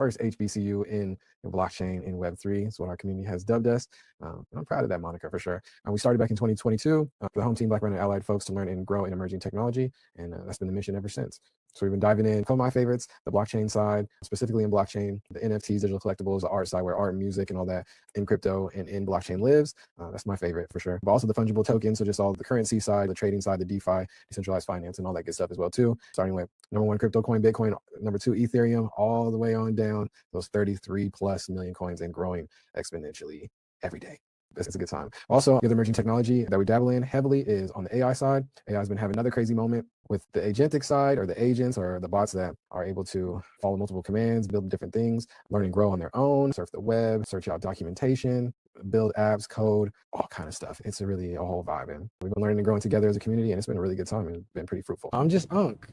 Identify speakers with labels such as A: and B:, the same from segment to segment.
A: first HBCU in blockchain in Web3. It's what our community has dubbed us. I'm proud of that moniker for sure. We started back in 2022 for the home team, Black, Brown, and Allied folks to learn and grow in emerging technology. And that's been the mission ever since. So we've been diving in some of my favorites, the blockchain side, specifically in blockchain, the NFTs, digital collectibles, the art side where art and music and all that in crypto and in blockchain lives. That's my favorite for sure. But also the fungible tokens, so just all the currency side, the trading side, the DeFi, decentralized finance, and all that good stuff as well too. Starting with number 1 crypto coin, Bitcoin, number 2 Ethereum, all the way on down those 33 plus million coins and growing exponentially every day. It's a good time. Also, the other emerging technology that we dabble in heavily is on the AI side. AI has been having another crazy moment with the agentic side, or the agents or the bots that are able to follow multiple commands, build different things, learn and grow on their own, surf the web, search out documentation, build apps, code, all kind of stuff. It's really a whole vibe. And we've been learning and growing together as a community, and it's been a really good time and it's been pretty fruitful. I'm just Unc,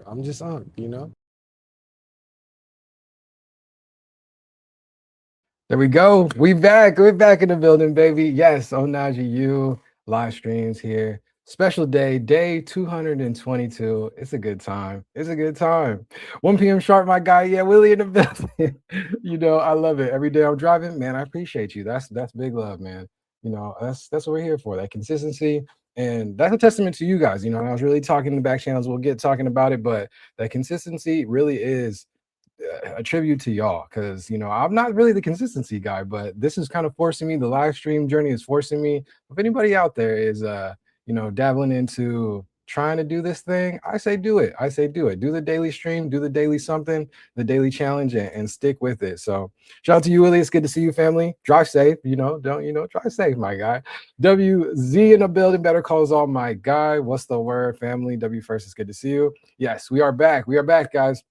A: you know? There we go. We're back in the building, baby. Yes, OhnahjiU live streams here. Special day 222. It's a good time. 1 p.m. sharp, my guy. Yeah, Willie in the building. You know, I love it. Every day I'm driving, man, I appreciate you. That's big love, man. You know, that's what we're here for, that consistency. And that's a testament to you guys. You know, I was really talking in the back channels. We'll get talking about it, but that consistency really is a tribute to y'all, because you know I'm not really the consistency guy, but this is kind of forcing me. The live stream journey is forcing me. If anybody out there is you know, dabbling into trying to do this thing, I say do it. Do the daily stream, do the daily something, the daily challenge, and stick with it. So shout out to you, Willie. It's good to see you, family. Drive safe. Drive safe, my guy. WZ in the building. Better calls all, my guy. What's the word, family? W first. It's good to see you. Yes, we are back. We are back, guys.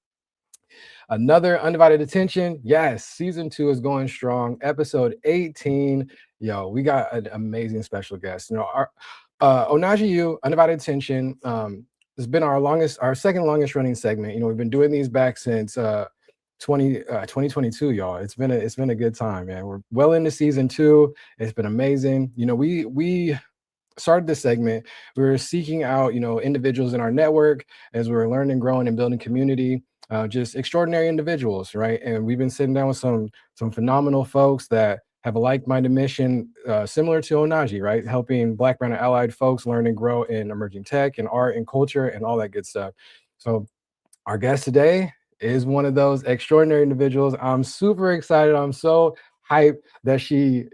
A: Another Undivided Attention. Yes, season 2 is going strong. Episode 18. Yo, we got an amazing special guest. You know, our OhnahjiU, Undivided Attention, has been our second longest running segment. You know, we've been doing these back since 2022, y'all. It's been a good time, man. We're well into season 2. It's been amazing. You know, we started this segment. We were seeking out, you know, individuals in our network as we were learning, growing, and building community. Just extraordinary individuals, right? And we've been sitting down with some phenomenal folks that have a like-minded mission, similar to Ohnahji, right? Helping Black, Brown, and Allied folks learn and grow in emerging tech and art and culture and all that good stuff. So our guest today is one of those extraordinary individuals. I'm super excited. I'm so hyped that she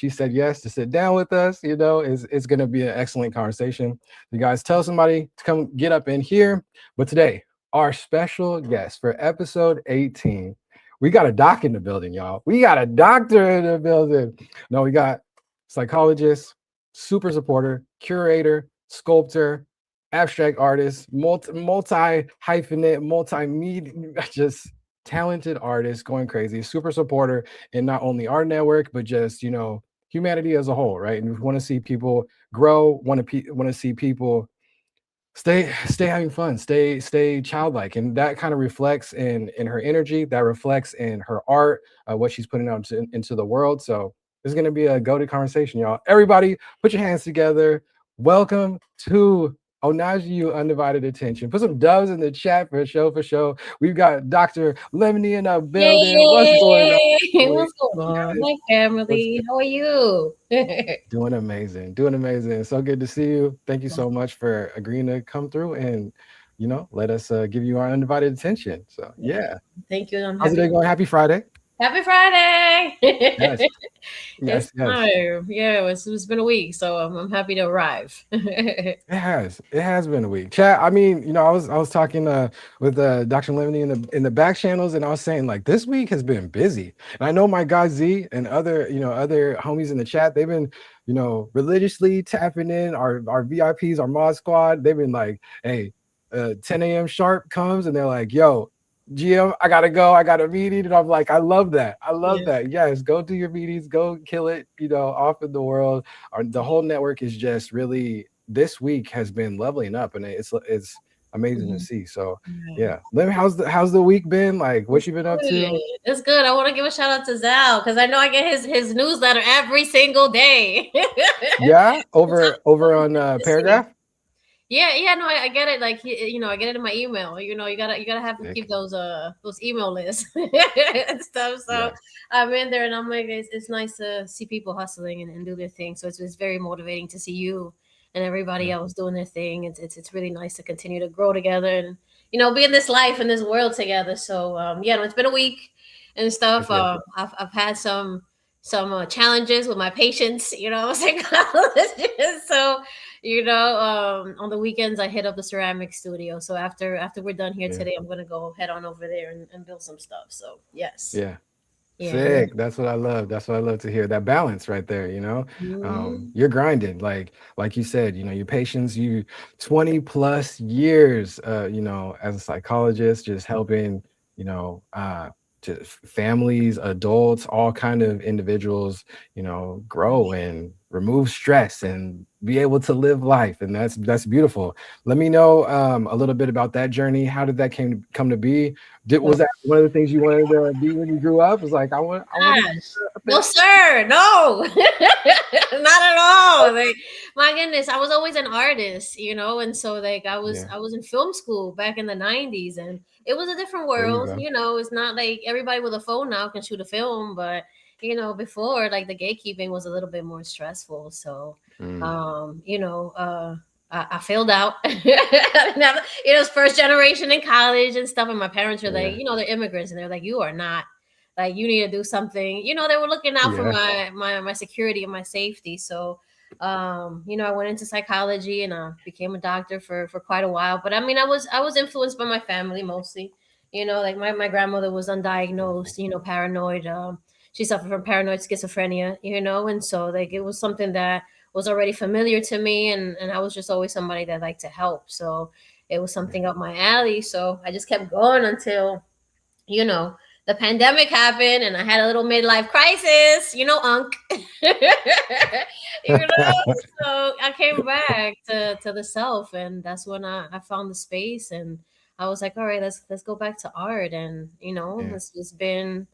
A: said yes to sit down with us. You know, it's going to be an excellent conversation. You guys tell somebody to come get up in here. But today, our special guest for episode 18, we got a doc in the building, y'all. We got a doctor in the building. No, we got psychologist, super supporter, curator, sculptor, abstract artist, multi-hyphenate, multimedia, just talented artist, going crazy, super supporter in not only our network, but just, you know, humanity as a whole, right? And we want to see people grow, want to see people stay having fun, stay childlike, and that kind of reflects in her energy, that reflects in her art, what she's putting out into the world. So this is going to be a goated conversation, y'all. Everybody put your hands together. Welcome to OhnahjiU Undivided Attention. Put some doves in the chat for show. We've got Dr. Lemony in the building.
B: Yay!
A: What's going on?
B: What's going on, my family? How are you?
A: Doing amazing. So good to see you. Thank you so much for agreeing to come through and, you know, let us give you our undivided attention. So yeah.
B: Thank you.
A: How's the day going? Happy Friday.
B: Happy Friday.
A: Yes.
B: It's time. Yeah, it's been a week, so I'm happy to arrive.
A: It has been a week. Chat. I mean, you know, I was talking with Dr. Lemony in the back channels, and I was saying like this week has been busy. And I know my guy Z and other homies in the chat, they've been, you know, religiously tapping in our VIPs, our mod squad. They've been like, hey, 10 a.m. sharp comes, and they're like, yo, GM, I gotta go. I got a meeting, and I'm like, I love that. That. Yes, go do your meetings, go kill it. You know, off in the world. The whole network is just really, this week has been leveling up, and it's amazing to see. So yeah, Lim, how's the week been? Like, what you been up to?
B: It's good. I want to give a shout out to Zal because I know I get his newsletter every single day.
A: Yeah, over on Paragraph.
B: Yeah, no, I get it. Like I get it in my email. You gotta have to keep
A: Sick.
B: those email lists and stuff. So
A: Yes.
B: I'm in there, and I'm like, it's nice to see people hustling and do their thing. So it's very motivating to see you and everybody
A: Yeah.
B: else doing their thing. It's really nice to continue to grow together and be in this life and this world together. So yeah, no, it's been a week and stuff.
A: Heck yeah.
B: I've had some challenges with my patients. I was psychologist, so on the weekends I hit up the ceramic studio. So after we're done here
A: Yeah.
B: today, I'm gonna go head on over there and build some stuff. So yes,
A: Yeah.
B: yeah.
A: Sick. That's what I love. That's what I love to hear. That balance right there,
B: Mhm.
A: You're grinding, like you said, your patience, you 20 plus years, as a psychologist, just helping, you know, to families, adults, all kind of individuals, grow and remove stress and be able to live life. And that's beautiful. Let me know a little bit about that journey. How did that come to be? Was that one of the things you wanted to be when you grew up? Was like, I want to be
B: Gosh.
A: a
B: No,
A: therapist.
B: sir. No, not at all. Like, my goodness, I was always an artist, and so like I was
A: Yeah,
B: I was in film school back in the '90s, and it was a different
A: there you
B: world.
A: go.
B: It's not like everybody with a phone now can shoot a film, but before, like, the gatekeeping was a little bit more stressful. So,
A: Mm,
B: um, you know, uh. I failed out. It's first generation in college and stuff. And my parents were like,
A: yeah,
B: they're immigrants, and they're like, you are not, like, you need to do something. They were looking out for
A: yeah,
B: my security and my safety. So I went into psychology, and became a doctor for quite a while. But I mean, I was influenced by my family mostly. Like, my grandmother was undiagnosed, paranoid. She suffered from paranoid schizophrenia, and so, like, it was something that was already familiar to me, and I was just always somebody that liked to help. So it was
A: yeah.
B: something up my alley. So I just kept going until you know, the pandemic happened, and I had a little midlife crisis, Unc. So I came back to the self, and that's when I found the space, and I was like, all right, let's go back to art. And
A: Yeah,
B: it's been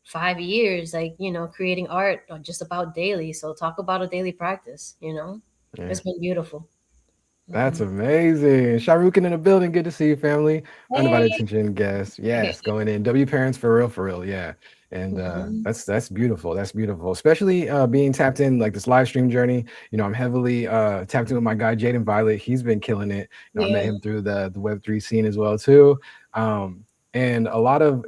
B: 5 years, like, creating art just about daily. So talk about a daily practice.
A: yeah.
B: It's been beautiful.
A: That's
B: Mhm.
A: amazing. Sharukin in the building. Good to see you, family. Undivided
B: Hey.
A: attention guest. Yes, going in. W parents for real, for real. Yeah. And
B: Mhm.
A: that's beautiful. That's beautiful. Especially being tapped in like this live stream journey. I'm heavily tapped in with my guy Jaden Violet. He's been killing it. I met
B: Yeah.
A: him through the Web3 scene as well too. Um, and a lot of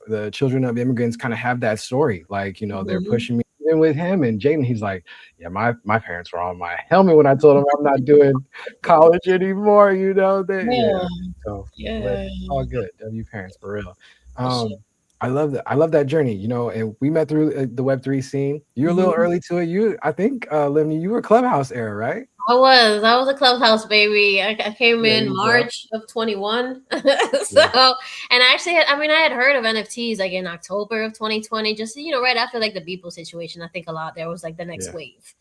A: the children of immigrants kind of have that story. Like, they're
B: Mhm.
A: pushing me in with him and Jaden, he's like, yeah, my parents were on my helmet when I told them I'm not doing college anymore. Yeah.
B: Yeah.
A: So, but
B: Yeah.
A: it's all good. W parents for real.
B: For sure.
A: Um, I love that. I love that journey. And we met through the Web3 scene. You're a little
B: Mhm.
A: early to it. I think, Lemony, you were Clubhouse era, right?
B: I was a clubhouse baby. I came
A: There
B: in
A: you go.
B: March of 21. So,
A: Yeah,
B: and I had heard of NFTs like in October of 2020, just, right after like the Beeple situation. I think a lot there was like the next
A: yeah,
B: wave.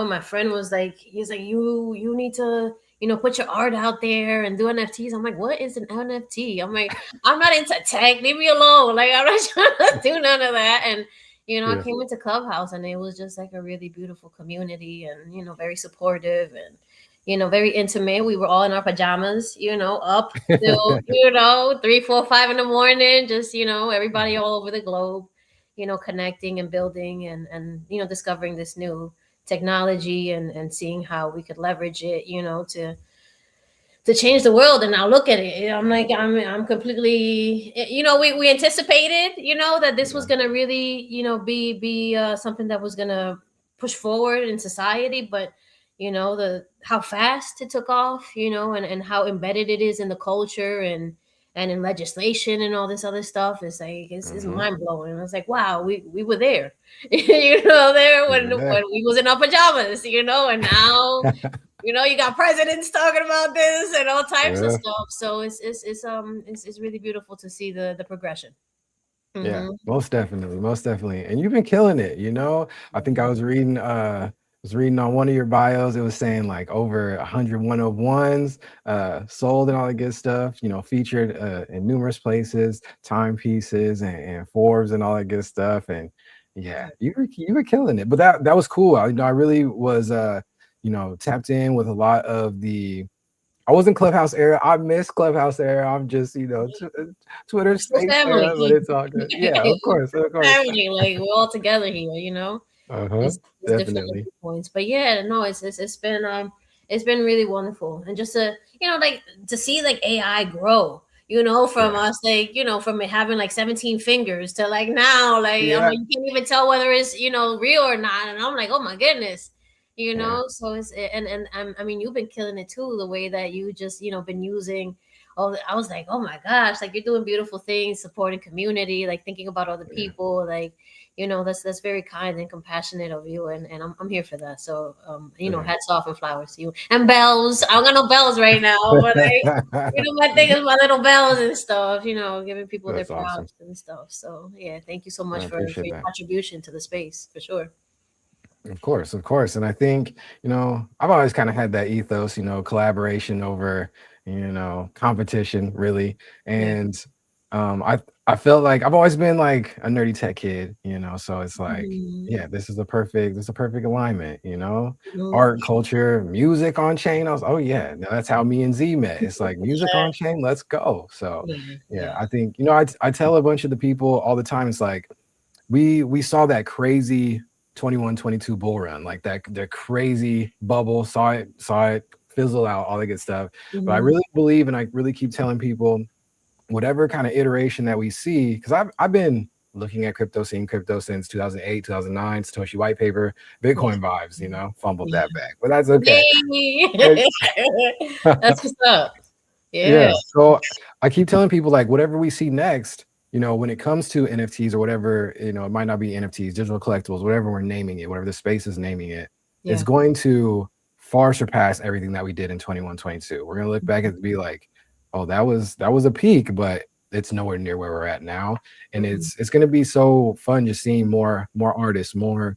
B: My friend was like, he's like, you need to, put your art out there and do NFTs. I'm like, what is an NFT? I'm like, I'm not into tech. Leave me alone. Like, I'm not trying to do none of that. And I
A: yeah.
B: came into Clubhouse, and it was just like a really beautiful community, and very supportive, and very intimate. We were all in our pajamas, up till 3, 4, 5 in the morning, just everybody all over the globe, connecting and building, and discovering this new technology, and seeing how we could leverage it, to change the world. And now look at it. I'm like, I'm completely, we anticipated, that this was
A: Yeah.
B: going to really, be something that was going to push forward in society. But the how fast it took off, and how embedded it is in the culture, and in legislation and all this other stuff, is like, it's
A: Hmm.
B: mind blowing. I was like, wow, we were there, there
A: We
B: when
A: were there.
B: we was in our pajamas, and now you got presidents talking about this and all types of
A: Yeah.
B: stuff. So it's really beautiful to see the progression.
A: Yeah,
B: Hmm.
A: most definitely, most definitely. And you've been killing it. I think I was reading on one of your bios, it was saying like over 100 one-of-ones sold and all that good stuff, featured in numerous places, timepieces and Forbes and all that good stuff. And yeah, you were killing it. But that was cool. I really was tapped in with a lot of the. I wasn't Clubhouse era. I miss Clubhouse era. I'm just, Twitter
B: It's still
A: Space
B: family.
A: era, but it's all good. Yeah, of course, of course.
B: Family, like we're all together here, you know.
A: Uh-huh.
B: It's different
A: Definitely.
B: points, but yeah, no, it's been really wonderful, and just to like to see like AI grow, from
A: Yeah.
B: us, like from it having like 17 fingers to like now, like I'm
A: Yeah.
B: like you can't even tell whether it's real or not, and I'm like, oh my goodness,
A: Yeah.
B: so it's and I mean you've been killing it too, the way that you just been using. Oh, I was like, oh my gosh, like you're doing beautiful things, supporting community, like thinking about other
A: Yeah.
B: people, like that's very kind and compassionate of you, and I'm here for that. So
A: Yeah.
B: hats off and flowers to you. And bells. I don't got no bells right now, but my thing is my little bells and stuff, giving people their
A: That's awesome.
B: props and stuff. So yeah, thank you so
A: I
B: much for
A: appreciate
B: your
A: that.
B: contribution to the space, for sure.
A: Of course, of course. And I think, I've always kind of had that ethos, collaboration over, competition, really.
B: Yeah.
A: And I felt like I've always been like a nerdy tech kid, so it's like,
B: Mhm.
A: yeah, this is a perfect alignment,
B: Mhm.
A: art, culture, music on chain. I was, oh yeah, that's how me and Z met. It's like music on chain, let's go. So
B: Yeah,
A: yeah,
B: yeah.
A: I think, I tell a bunch of the people all the time, it's like, we saw that crazy 21-22 bull run, like that the crazy bubble, saw it fizzle out, all that good stuff. But I
B: Mhm.
A: really believe, and I really keep telling people, whatever kind of iteration that we see, because I've been looking at seeing crypto since 2008, 2009, Satoshi white paper,
B: Yeah.
A: Bitcoin vibes, fumbled
B: Yeah.
A: that back, but that's okay.
B: Yay!
A: And
B: That's what's up. Yeah.
A: yeah. So I keep telling people, like, whatever we see next, when it comes to NFTs or whatever, it might not be NFTs, digital collectibles, whatever we're naming it, whatever the space is naming it, it's
B: Yeah.
A: going to far surpass everything that we did in 21, 22. We're gonna look back and be like, oh, that was a peak, but it's nowhere near where we're at now. And
B: Mhm.
A: it's gonna be so fun just seeing more artists, more,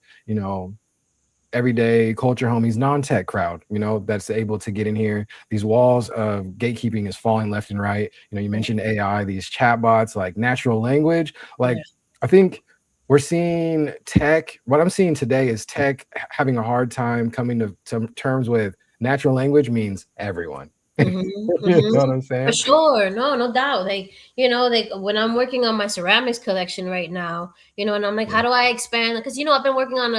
A: everyday culture homies, non-tech crowd, that's able to get in here. These walls of gatekeeping is falling left and right. You
B: Yeah.
A: mentioned AI, these chatbots, like natural language.
B: Yeah.
A: Like, I think we're seeing tech. What I'm seeing today is tech having a hard time coming to terms with natural language means everyone.
B: Mhm,
A: You
B: mhm.
A: know what I'm
B: For
A: saying?
B: sure. No, no doubt. Like, like when I'm working on my ceramics collection right now, and I'm like, how
A: Yeah.
B: do I expand? Because I've been working on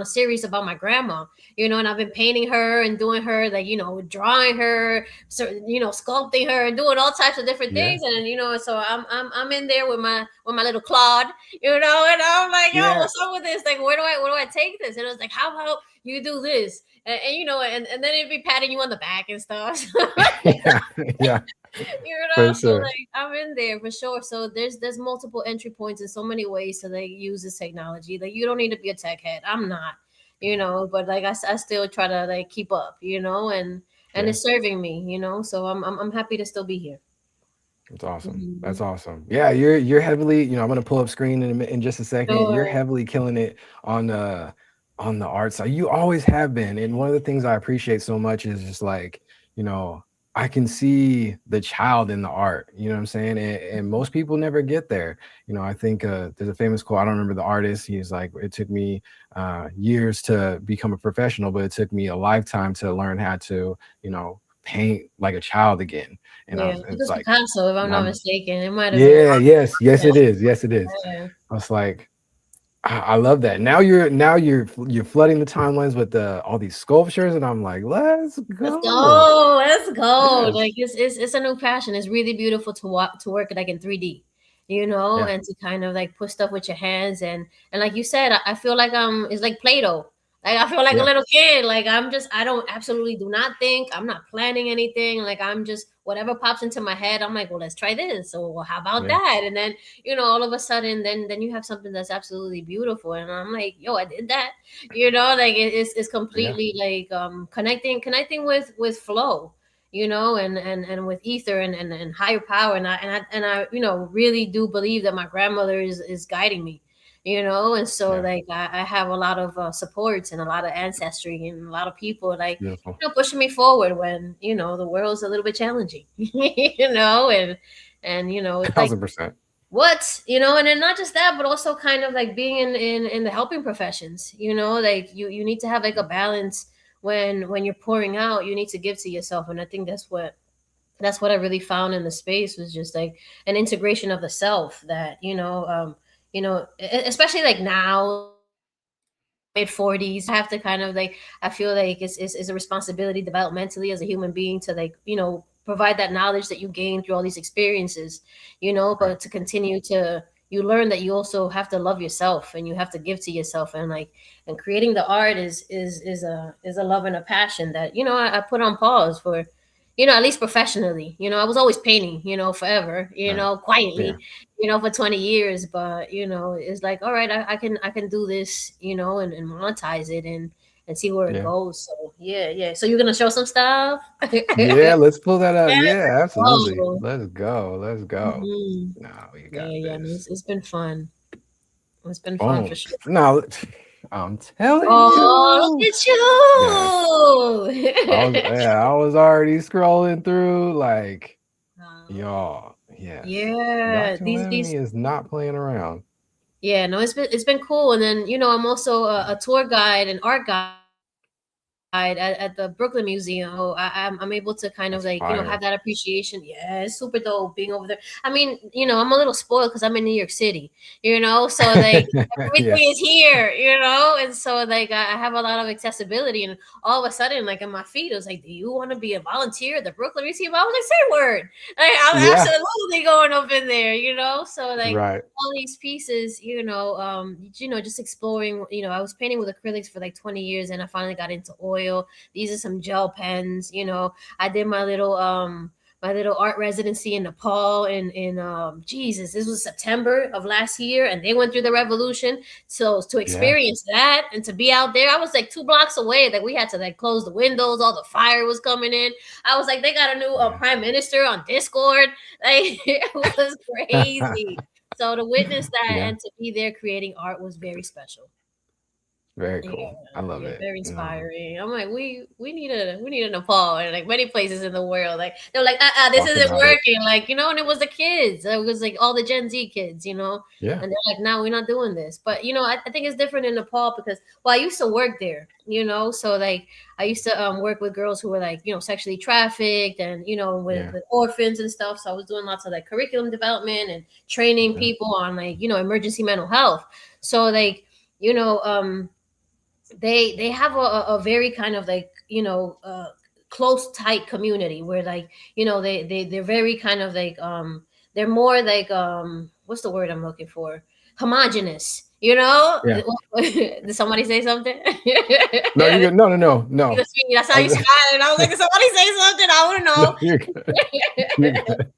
B: a series about my grandma, and I've been painting her and doing her, like, drawing her, so sculpting her and doing all types of different
A: Yeah.
B: things. And then, so I'm in there with my little Claude, and I'm like, yo,
A: Yeah.
B: what's up with this? Like, where do I take this? And it was like, how about you do this? And then it'd be patting you on the back and stuff.
A: Yeah. Yeah. For
B: So
A: sure.
B: like I'm in there for sure. So there's multiple entry points in so many ways to like use this technology. Like you don't need to be a tech head. I'm not, but like I still try to like keep up, and
A: Yeah.
B: it's serving me, So I'm happy to still be here.
A: That's awesome. That's
B: Mhm.
A: awesome. Yeah, you're heavily, I'm gonna pull up screen in just a second. You're
B: Sure.
A: heavily killing it on the art side. You always have been. And one of the things I appreciate so much is just like, you know, I can see the child in the art. You know what I'm saying? And most people never get there. I think there's a famous quote. I don't remember the artist. He's like, it took me years to become a professional, but it took me a lifetime to learn how to, paint like a child again. And
B: Yeah, I think
A: it's
B: it's
A: like,
B: Picasso, if I'm not
A: I'm
B: mistaken. It might have been.
A: yeah, yes, yes, it is. Yes, it is.
B: Yeah.
A: I was like, I love that. Now you're flooding the timelines with the all these sculptures, and I'm like, let's
B: Let's
A: go.
B: go. Let's go.
A: Yes.
B: Like it's a new passion. It's really beautiful to work like in 3D,
A: Yeah.
B: and to kind of like put stuff with your hands, and like you said, I feel like it's like Play-Doh. Like I feel like a
A: Yeah.
B: little kid. Like I don't absolutely do not think. I'm not planning anything. Like I'm just whatever pops into my head. I'm like, well, let's try this. Or well, how about
A: Yeah.
B: that? And then all of a sudden, then you have something that's absolutely beautiful. And I'm like, yo, I did that. Like it's
A: Yeah.
B: completely like connecting with flow, and with ether and higher power, and I really do believe that my grandmother is guiding me, and so
A: Yeah.
B: like I have a lot of supports and a lot of ancestry and a lot of people like
A: Beautiful.
B: pushing me forward when the world's a little bit challenging, and it's like
A: 1000%.
B: what and then not just that, but also kind of like being in the helping professions, like you need to have like a balance when you're pouring out, you need to give to yourself. And I think that's what I really found in the space was just like an integration of the self that, especially like now, like mid 40s, have to kind of like, I feel like it's a responsibility developmentally as a human being to like, provide that knowledge that you gain through all these experiences,
A: Right.
B: but to continue to, you learn that you also have to love yourself and you have to give to yourself. And like, and creating the art is a love and a passion that, I put on pause for, at least professionally. I was always painting, forever,
A: Right. Yeah.
B: quietly, for 20 years. But, it's like, all right, I can do this, and monetize it and see where it
A: Yeah.
B: goes. So yeah, yeah. So you're gonna show some stuff?
A: Yeah, let's pull that up.
B: Yeah,
A: Yeah, absolutely.
B: oh,
A: Let's go. Let's go.
B: hmm,
A: No, we
B: yeah,
A: got
B: yeah. No,
A: this.
B: it's been fun. It's been fun for
A: Oh,
B: sure.
A: no, I'm telling
B: Oh, look
A: you.
B: at
A: Yes. I was already scrolling through like
B: Oh,
A: y'all. Yes.
B: yeah,
A: Dr.
B: these
A: Lemony is not playing around.
B: yeah, no, it's been cool. And then, I'm also a tour guide and art guide at the Brooklyn Museum. So I'm able to kind of
A: That's
B: like, have
A: fire.
B: that appreciation. Yeah, it's super dope being over there. I mean, I'm a little spoiled because I'm in New York City, so like
A: Yeah.
B: everything is here, and so like I have a lot of accessibility, and all of a sudden, like in my feed, it was like, do you want to be a volunteer at the Brooklyn Museum? I was like, say word. Like, I'm
A: Yeah.
B: absolutely going up in there, so like
A: Right.
B: all these pieces, just exploring. I was painting with acrylics for like 20 years, and I finally got into oil. These are some gel pens. I did my little art residency in Nepal, and Jesus, this was September of last year, and they went through the revolution. So to
A: Yeah.
B: experience that and to be out there, I was like 2 blocks away. Like we had to like close the windows. All the fire was coming in. I was like, they got a new
A: Yeah.
B: prime minister on Discord. Like it was crazy. So to witness that
A: Yeah.
B: and to be there creating art was very special.
A: Very
B: Yeah,
A: cool. I love
B: yeah,
A: it.
B: very
A: No,
B: inspiring. I'm like, we need a Nepal and like many places in the world. Like they're like, this
A: talk
B: isn't
A: about it.
B: working. Like, and it was the kids. It was like all the Gen Z kids,
A: Yeah.
B: and they're like, no, we're not doing this. But I think it's different in Nepal because I used to work there, so like I used to work with girls who were like, sexually trafficked and with,
A: Yeah.
B: with orphans and stuff. So I was doing lots of like curriculum development and training
A: Yeah.
B: people on like, emergency mental health. So like, you know, they have a very kind of like close tight community where like they're very kind of like they're more like what's the word I'm looking for, homogenous.
A: Yeah.
B: Did somebody say something?
A: No, you're good. No, no, no, no.
B: That's how
A: I
B: you
A: was,
B: smile. And I was like, did somebody say something? I want to
A: no,
B: know.
A: you're good. You're good.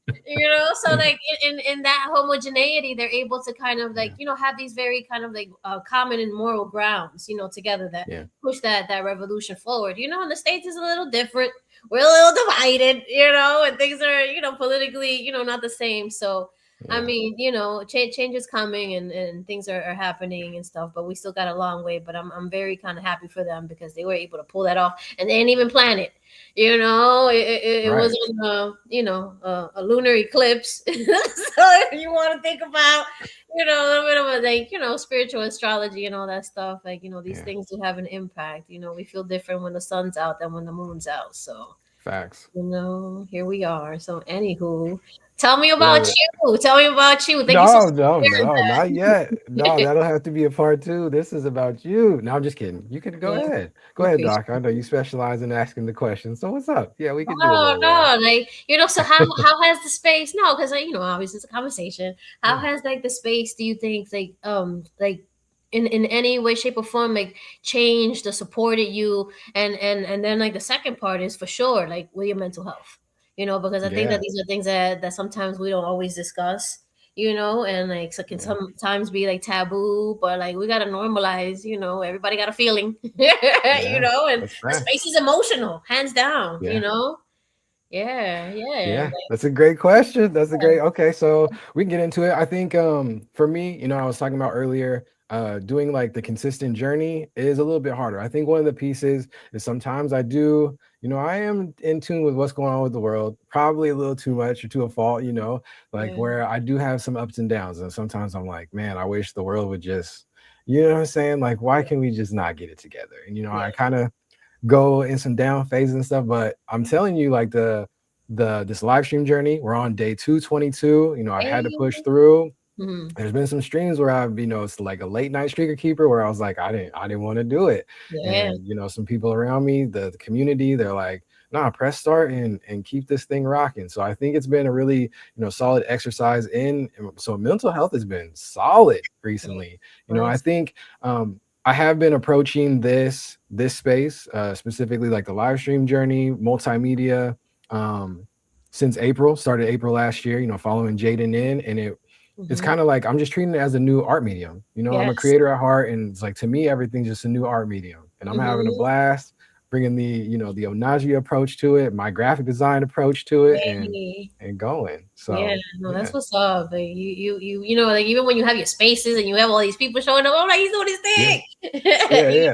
B: So like in that homogeneity, they're able to kind of like
A: Yeah.
B: have these very kind of like common and moral grounds, together that
A: Yeah.
B: push that revolution forward. In the States is a little different. We're a little divided, and things are politically not the same. So I
A: Yeah.
B: mean, change is coming and things are happening and stuff, but we still got a long way. But I'm very kind of happy for them because they were able to pull that off and they didn't even plan it. It
A: Right.
B: wasn't, a lunar eclipse. So if you want to think about, a little bit of a, like, spiritual astrology and all that stuff, like, these
A: Yeah.
B: things do have an impact. We feel different when the sun's out than when the moon's out. So,
A: Facts.
B: here we are. So, anywho, tell me about
A: Love it.
B: you. Tell me about you. Thank you so
A: No,
B: much
A: no,
B: for sharing
A: no, not yet. No,
B: that.
A: that'll have to be a part two. This is about you. No, I'm just kidding. You can go
B: Yeah,
A: ahead. Go
B: I
A: ahead,
B: appreciate
A: Doc. I know you specialize in asking the questions. So what's up? Yeah, we can do a
B: Oh
A: little more.
B: no, like so how has the space? No, because like obviously it's a conversation. How
A: Yeah.
B: has like the space? Do you think like in any way, shape, or form like changed or supported you? And then like the second part is for sure like with your mental health. Because I think that
A: Yeah.
B: these are things that sometimes we don't always discuss. And like so can
A: Yeah.
B: sometimes be like taboo, but like we gotta normalize. Everybody got a feeling.
A: Yeah.
B: And
A: That's
B: the space
A: facts.
B: is emotional, hands down.
A: Yeah.
B: Yeah, yeah.
A: Yeah,
B: Like,
A: that's a great question. That's a
B: yeah,
A: great. Okay, so we can get into it. I think for me, I was talking about earlier, doing like the consistent journey is a little bit harder. I think one of the pieces is sometimes I do, I am in tune with what's going on with the world, probably a little too much or to a fault, like
B: yeah,
A: where I do have some ups and downs. And sometimes I'm like, man, I wish the world would just, you know what I'm saying? Like, why
B: yeah,
A: can we just not get it together? And
B: yeah,
A: I kind of go in some down phases and stuff. But I'm telling you, like this live stream journey, we're on day 222. You know, I've had to
B: Hey.
A: push through.
B: Mhm.
A: There's been some streams where I've, it's like a late night streaker keeper where I was like, I didn't want to do it.
B: Yeah.
A: And some people around me, the community, they're like, nah, press start and keep this thing rocking. So I think it's been a really, solid exercise so mental health has been solid recently. I
B: Nice.
A: think I have been approaching this space, specifically like the live stream journey, multimedia, um, since started April last year, following Jaden in, and it's
B: Mhm.
A: kind of like I'm just treating it as a new art medium. I'm a
B: Yes.
A: creator at heart, and it's like to me, everything's just a new art medium, and I'm having a
B: Mhm.
A: blast bringing the Ohnahji approach to it, my graphic design approach to it, and
B: Hey.
A: and going.
B: Yeah,
A: So
B: no, that's
A: yeah,
B: what's up. Like like even when you have your spaces and you have all these people showing up, oh, like he's doing his
A: yeah,
B: thing.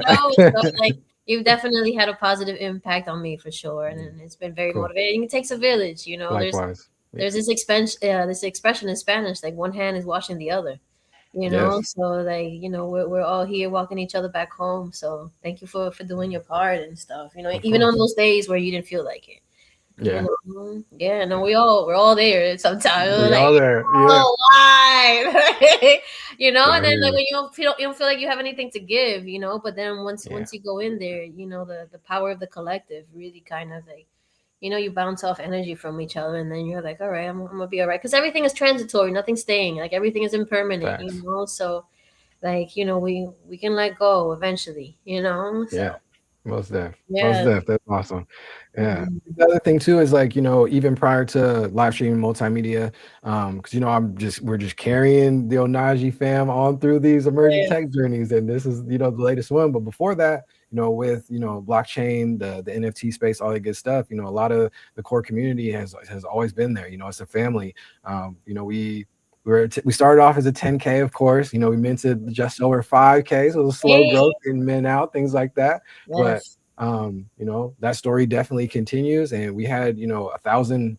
A: yeah,
B: So
A: yeah.
B: like you've definitely had a positive impact on me for sure, and it's been very
A: Cool.
B: motivating. It takes a village.
A: Likewise. Yeah.
B: There's this expression in Spanish, like one hand is washing the other.
A: Yes.
B: So like we're all here walking each other back home. So thank you for doing your part and stuff.
A: Of
B: Even on
A: course.
B: those days where you didn't feel like it.
A: Yeah.
B: Yeah, no,
A: Yeah.
B: we're all there sometimes. We're
A: We
B: like,
A: all there. Yeah.
B: oh, why?
A: I
B: And then
A: hear
B: like
A: you.
B: when you don't feel like you have anything to give, but then
A: Yeah.
B: once you go in there, the power of the collective really kind of like, you bounce off energy from each other, and then you're like, all right, I'm gonna be all right, because everything is transitory, nothing's staying, like everything is impermanent,
A: Facts.
B: so like we can let go eventually,
A: Yeah.
B: so
A: Most def. Most
B: yeah.
A: def. That's awesome. Yeah.
B: Mhm.
A: The other thing too is like, even prior to live streaming multimedia, because we're just carrying the Ohnahji fam on through these emerging
B: Yeah.
A: tech journeys. And this is, the latest one. But before that, with blockchain, the NFT space, all that good stuff, a lot of the core community has always been there. It's a family. We started off as a 10K, of course. We minted just over 5K, so it was slow
B: Hey.
A: growth in mint out, things like that. But
B: Yes.
A: that story definitely continues, and we had a thousand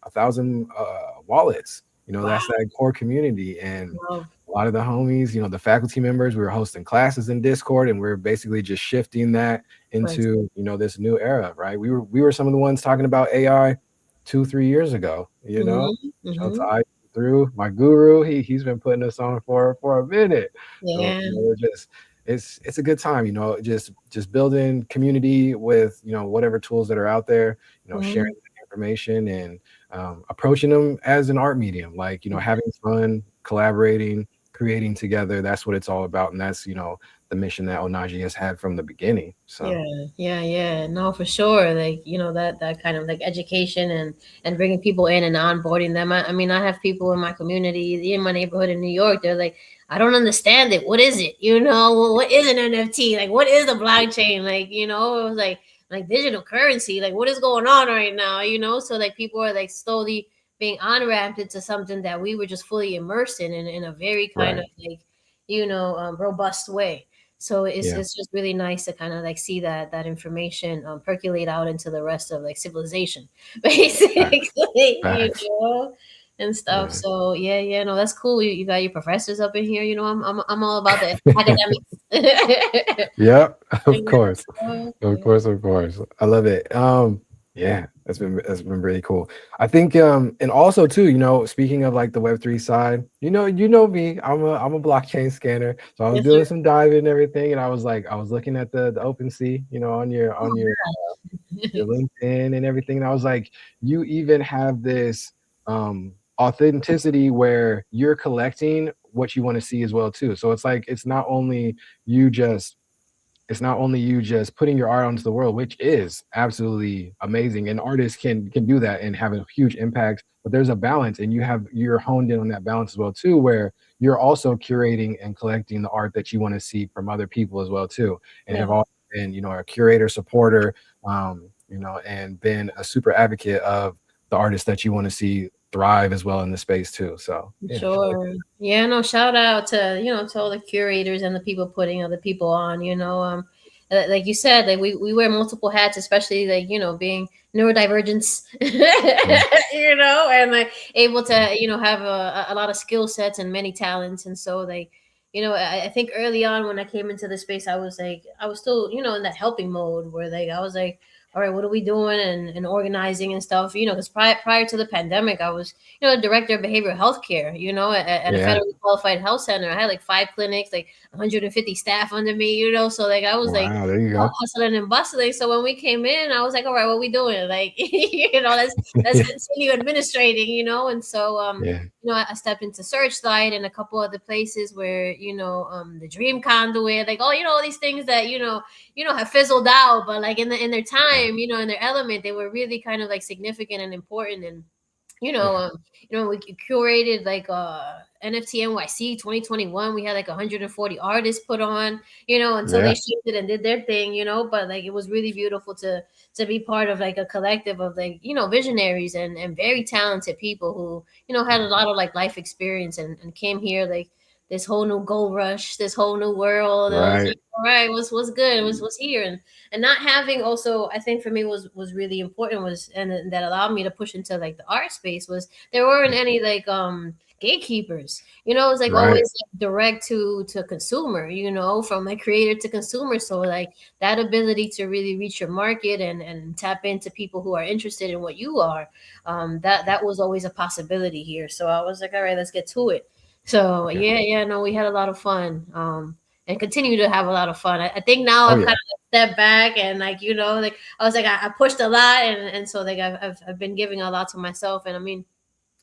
A: wallets. That's
B: Wow.
A: that core community, and
B: Wow.
A: a lot of the homies, the faculty members, we were hosting classes in Discord, and we're basically just shifting that
B: Nice.
A: into this new era, right? We were some of the ones talking about AI 2-3 years ago.
B: Mhm.
A: Shout out
B: Mhm.
A: to I through my guru. He's been putting us on for a minute. So
B: Yeah.
A: we're just it's a good time, just building community with whatever tools that are out there, sharing
B: Mhm.
A: information and approaching them as an art medium, like having fun, collaborating, creating together. That's what it's all about, and that's the mission that Ohnahji has had from the beginning. So
B: Yeah, yeah. No, for sure. Like, that kind of like education and bringing people in and onboarding them. I mean, I have people in my community, in my neighborhood in New York. They're like, I don't understand it. What is it? What is an NFT? Like, what is the blockchain? Like, it was like digital currency. Like, what is going on right now? So like people are like slowly being on ramped into something that we were just fully immersed in a very kind of
A: right,
B: like, robust way. So
A: yeah,
B: it's just really nice to kind of like see that information percolate out into the rest of like civilization, basically,
A: facts, facts,
B: and stuff.
A: yeah.
B: So yeah, no, that's cool. You got your professors up in here. I'm all about the academics.
A: Yep,
B: Yeah,
A: of course. Of
B: yeah.
A: course, of course. I love it. Yeah, that's been really cool. I think and also too, speaking of like the Web3 side, you know me, I'm a blockchain scanner. So I was
B: Yes,
A: doing
B: sir.
A: some diving and everything, and I was looking at the OpenSea, on your LinkedIn and everything. And I was like, you even have this authenticity where you're collecting what you want to see as well too. So it's like you just it's not only you just putting your art onto the world, which is absolutely amazing, and artists can do that and have a huge impact. But there's a balance, and you're honed in on that balance as well too, where you're also curating and collecting the art that you want to see from other people as well too, and
B: Yeah,
A: have also been a curator supporter, and been a super advocate of the artists that you want to see thrive as well in the space too. So
B: for
A: yeah,
B: sure. Yeah, no, shout out to to all the curators and the people putting other people on. Like you said, like we wear multiple hats, especially like being neurodivergence,
A: yeah,
B: and like able
A: yeah,
B: to have a lot of skill sets and many talents, and so like I think early on when I came into the space, I was still, in that helping mode where like I was like, all right, what are we doing and organizing and stuff, because prior to the pandemic, I was, director of behavioral health care, at a
A: Yeah.
B: federally qualified health center. I had like 5 clinics, like 150 staff under me, so like I was like
A: Wow. There you go.
B: hustling and bustling. So when we came in, I was like, all right, what we doing? Like, let's
A: Yeah.
B: continue administrating, and so
A: Yeah.
B: I stepped into Searchlight and a couple other places where, the Dream Conduit, like, all these things that, have fizzled out, but like in their
A: Yeah.
B: time, in their element, they were really kind of like significant and important. And
A: Yeah.
B: we curated like NFT NYC 2021. We had like 140 artists put on, until they
A: Yeah.
B: shifted and did their thing, but like it was really beautiful to be part of like a collective of like, visionaries and very talented people who, had a lot of like life experience and came here like this whole new gold rush, this whole new world. And I was like,
A: Right.
B: all right, what's good? What's here? And not having also, I think for me was really important, was and that allowed me to push into like the art space, was there weren't any like gatekeepers. It was like
A: Right.
B: always like direct to consumer, from like creator to consumer. So like that ability to really reach your market and tap into people who are interested in what you are, that was always a possibility here. So I was like, all right, let's get to it. So
A: Yeah.
B: yeah, no, we had a lot of fun. And continue to have a lot of fun. I think now
A: Oh
B: I've kind
A: yeah.
B: of step back and like, like I was like I pushed a lot, and so like I've been giving a lot to myself. And I mean,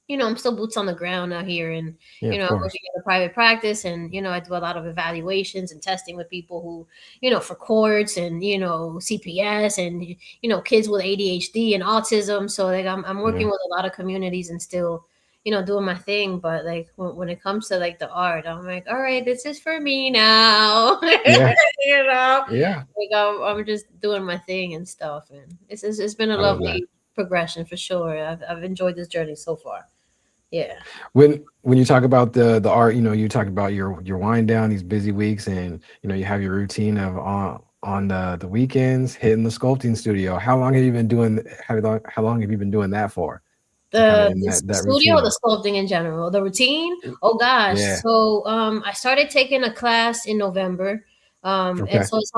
B: I'm still boots on the ground out here, and
A: Yeah. Of
B: I'm
A: course.
B: working in a private practice, and I do a lot of evaluations and testing with people who, for courts and CPS and kids with ADHD and autism. So like I'm working
A: Yeah.
B: with a lot of communities and still doing my thing. But like when it comes to like the art, I'm like, all right, this is for me now.
A: Yeah.
B: you know
A: Yeah.
B: like I'm just doing my thing and stuff, and it's been a
A: I love that.
B: lovely progression for sure. I've enjoyed this journey so far. Yeah.
A: When you talk about the art, you talk about your wind down, these busy weeks, and you have your routine of on the weekends hitting the sculpting studio. How long have you been doing? How long have you been doing that for? To kind of in
B: The
A: that
B: studio,
A: routine.
B: the sculpting in general, the routine. Oh gosh.
A: Yeah.
B: So I started taking a class in November. And
A: Okay.
B: so it's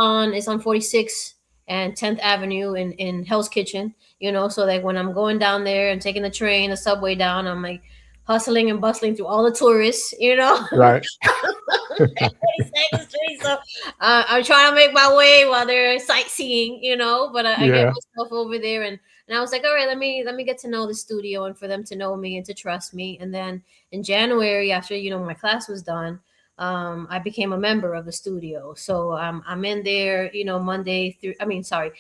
B: on 46th and 10th Avenue in Hell's Kitchen, so like when I'm going down there and taking the train, the subway down, I'm like hustling and bustling through all the tourists,
A: Right.
B: 22nd Street. So I'm trying to make my way while they're sightseeing, but I get
A: Yeah.
B: myself over there, and I was like, all right, let me get to know the studio and for them to know me and to trust me. And then in January, after my class was done, I became a member of the studio. So I'm in there, Monday through, I mean, sorry,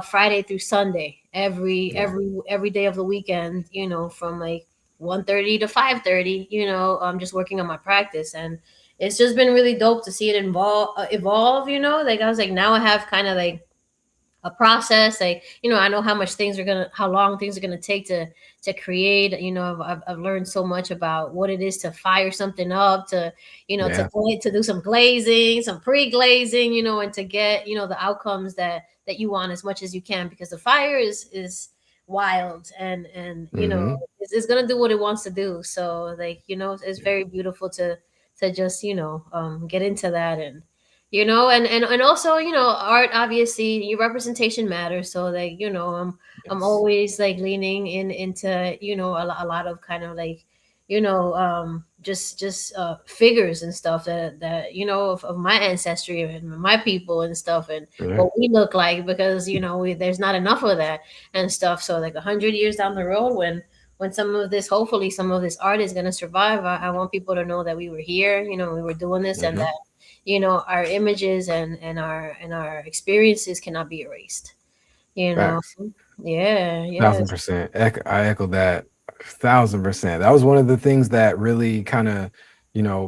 B: Friday through Sunday, every
A: Yeah.
B: every every day of the weekend, from like 1:30 to 5:30. I'm just working on my practice, and it's just been really dope to see it evolve. Like I was like, now I have kind of like a process, like I know how long things are gonna take to create. I've learned so much about what it is to fire something up, to
A: Yeah.
B: to do some glazing, some pre-glazing, and to get the outcomes that you want as much as you can, because the fire is wild, and
A: Hmm.
B: it's gonna do what it wants to do. So like it's very beautiful to just get into that. And and also art, obviously your representation matters. So like I'm
A: Yes.
B: always like leaning into a lot of kind of like just figures and stuff that of my ancestry and my people and stuff, and
A: Yeah.
B: what we look like, because there's not enough of that and stuff. So like 100 years down the road, when hopefully some of this art is going to survive, I want people to know that we were here, we were doing this, and
A: Hmm.
B: that our images and our experiences cannot be erased. you know
A: Facts.
B: yeah, yeah.
A: 1000%. I echo that 1000%. That was one of the things that really kind of,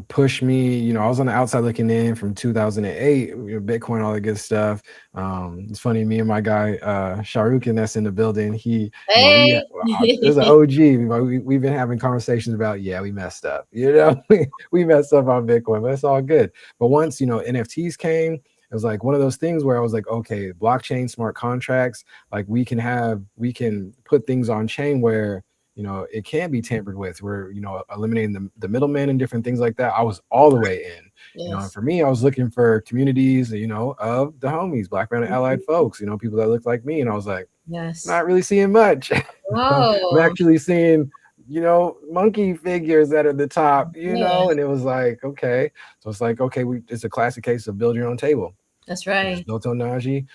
A: pushed me. I was on the outside looking in from 2008, Bitcoin, all the good stuff. It's funny, me and my guy, Sharukin, that's in the building. He,
B: Hey.
A: there's an OG. We've been having conversations about, yeah, we messed up. We messed up on Bitcoin, but it's all good. But once, NFTs came, it was like one of those things where I was like, okay, blockchain, smart contracts, like we can put things on chain where it can't be tampered with. We're eliminating the middlemen and different things like that. I was all the way in. And
B: Yes.
A: for me, I was looking for communities, of the homies, Black, brown, and allied
B: Mhm.
A: folks, people that look like me. And I was like,
B: Yes.
A: not really seeing much. I'm
B: Oh,
A: actually seeing, monkey figures that are the top,
B: yeah.
A: and it was like, okay. So it's like, okay, it's a classic case of build your own table.
B: That's
A: We just
B: right.
A: built Onahji,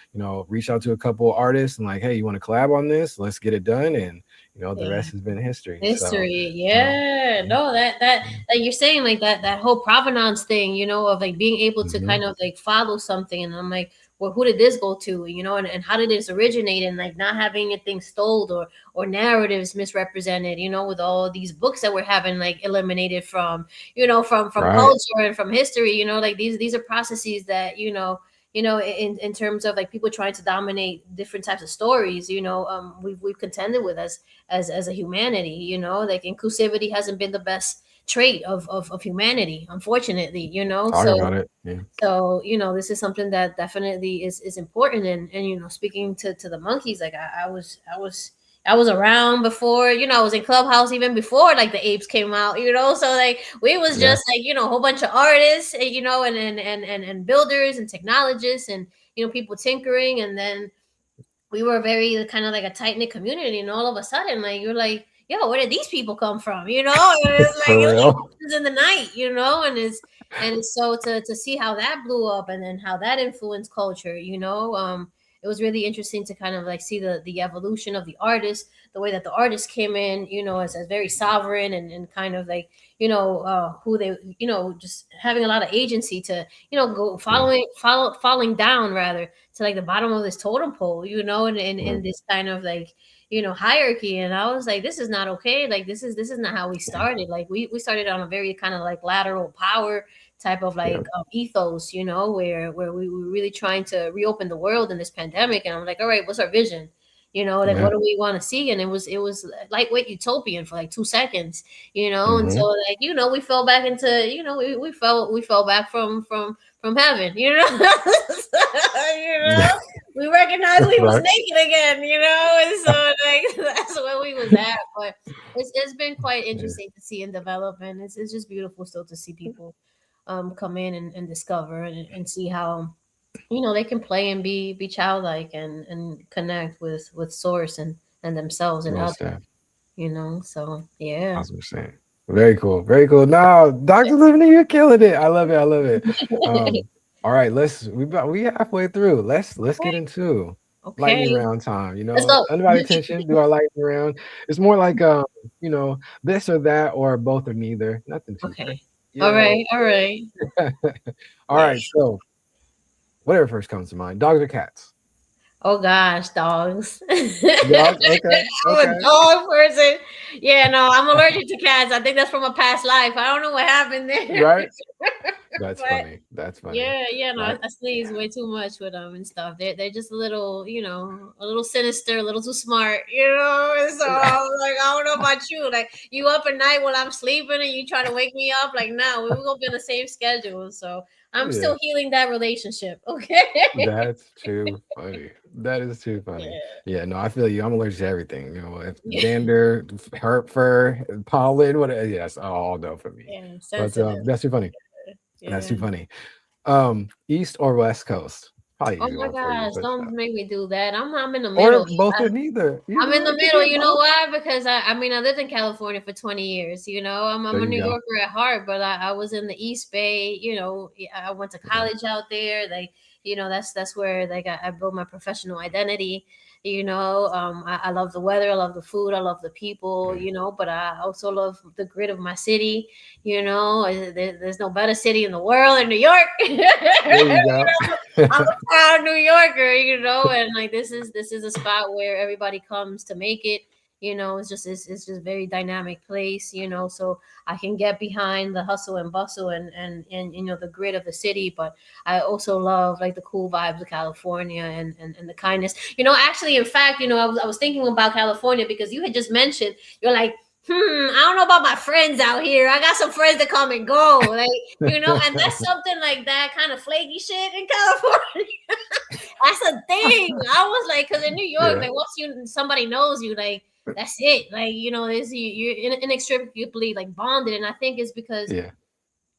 A: reach out to a couple artists and like, hey, you want to collab on this? Let's get it done. And, the
B: Yeah.
A: rest has been history. So,
B: History,
A: you know,
B: yeah.
A: yeah.
B: No, that like you're saying, like that whole provenance thing, of like being able to
A: Hmm.
B: kind of like follow something, and I'm like, well, who did this go to, and how did this originate, and like not having anything stole or narratives misrepresented, with all these books that we're having like eliminated from, from
A: Right.
B: culture and from history, like these are processes that in terms of like people trying to dominate different types of stories, we've contended with as a humanity, like inclusivity hasn't been the best trait of humanity, unfortunately,
A: Talk about it. Yeah.
B: so this is something that definitely is important. And speaking to the monkeys, like I was around before, I was in Clubhouse even before like the apes came out, so like we was
A: Yeah.
B: just like a whole bunch of artists, and builders and technologists, and people tinkering. And then we were very kind of like a tight knit community, and all of a sudden, like you're like, yo, where did these people come from? And
A: For
B: it's like
A: real.
B: it's in the night, and it's so to see how that blew up, and then how that influenced culture. It was really interesting to kind of like see the evolution of the artist, the way that the artist came in, as very sovereign, and kind of like who they, just having a lot of agency to go
A: Yeah.
B: falling down rather to like the bottom of this totem pole, and
A: Yeah.
B: in this kind of like hierarchy. And I was like, this is not okay. Like this is not how we
A: Yeah.
B: started. Like we started on a very kind of like lateral power type of
A: Yeah.
B: like ethos, where we were really trying to reopen the world in this pandemic. And I'm like, all right, what's our vision? Like
A: Yeah.
B: what do we want to see? And it was lightweight utopian for like 2 seconds,
A: Hmm.
B: until like we fell back into we fell back from heaven, we recognized we was
A: Right.
B: naked again, and so like that's where we was at. But it's been quite
A: Yeah.
B: interesting to see and develop, and it's just beautiful still to see people come in and discover and see how they can play and be childlike and connect with source and themselves and
A: Most
B: others,
A: definitely.
B: so yeah.
A: 100%. Very cool. Very cool. No, Dr. Living, you're killing it. I love it. I love it. All right, we halfway through. Let's get into
B: Okay,
A: lightning round time.
B: let's go.
A: Undivided attention. Do our lightning round. It's more like this or that or both or neither. Nothing too crazy.
B: Okay, all right, all right.
A: All
B: Yeah.
A: right. So whatever first comes to mind. Dogs or cats?
B: Oh gosh, dogs.
A: Dogs. Okay.
B: I'm a
A: Okay.
B: dog person. Yeah, no, I'm allergic to cats. I think that's from a past life. I don't know what happened there.
A: Right. That's
B: But
A: funny. That's funny.
B: yeah, no, I,
A: Right.
B: I sneeze way too much with them and stuff. They're just a little, a little sinister, a little too smart, And so I'm like, I don't know about you. Like you up at night while I'm sleeping and you try to wake me up. Like, no, we're gonna be on the same schedule. So I'm
A: Yeah.
B: still healing that relationship. Okay.
A: That's too funny. That is too funny.
B: Yeah.
A: Yeah, no, I feel you. I'm allergic to everything. If
B: Yeah.
A: dander, hurt fur, pollen, whatever. Yes, all no for me.
B: Yeah.
A: But
B: Sensitive.
A: that's too funny. That's
B: Yeah.
A: too funny. East or West Coast? Probably
B: Oh
A: easy
B: my
A: one for you,
B: gosh,
A: but
B: don't make me do that. I'm in the
A: or
B: middle.
A: both or neither. You
B: I'm in
A: know,
B: the
A: it could
B: middle.
A: be a
B: You know
A: both.
B: why? Because I mean, I lived in California for 20 years. I'm
A: There
B: a
A: you
B: New
A: go.
B: Yorker at heart, but I was in the East Bay. I went to
A: Yeah.
B: college out there. Like, that's where like I built my professional identity. I love the weather. I love the food. I love the people.
A: Yeah.
B: But I also love the grit of my city. There's no better city in the world than New York.
A: There you go.
B: I'm a proud New Yorker, and like this is a spot where everybody comes to make it. It's just very dynamic place, so I can get behind the hustle and bustle and the grit of the city, but I also love like the cool vibes of California and the kindness. Actually, in fact, I was thinking about California because you had just mentioned you're like, I don't know about my friends out here. I got some friends that come and go, like, and that's something like that kind of flaky shit in California. That's a thing. I was like, because in New York,
A: Yeah.
B: like once somebody knows you, like that's it. Like, you're inextricably like bonded, and I think it's because
A: Yeah.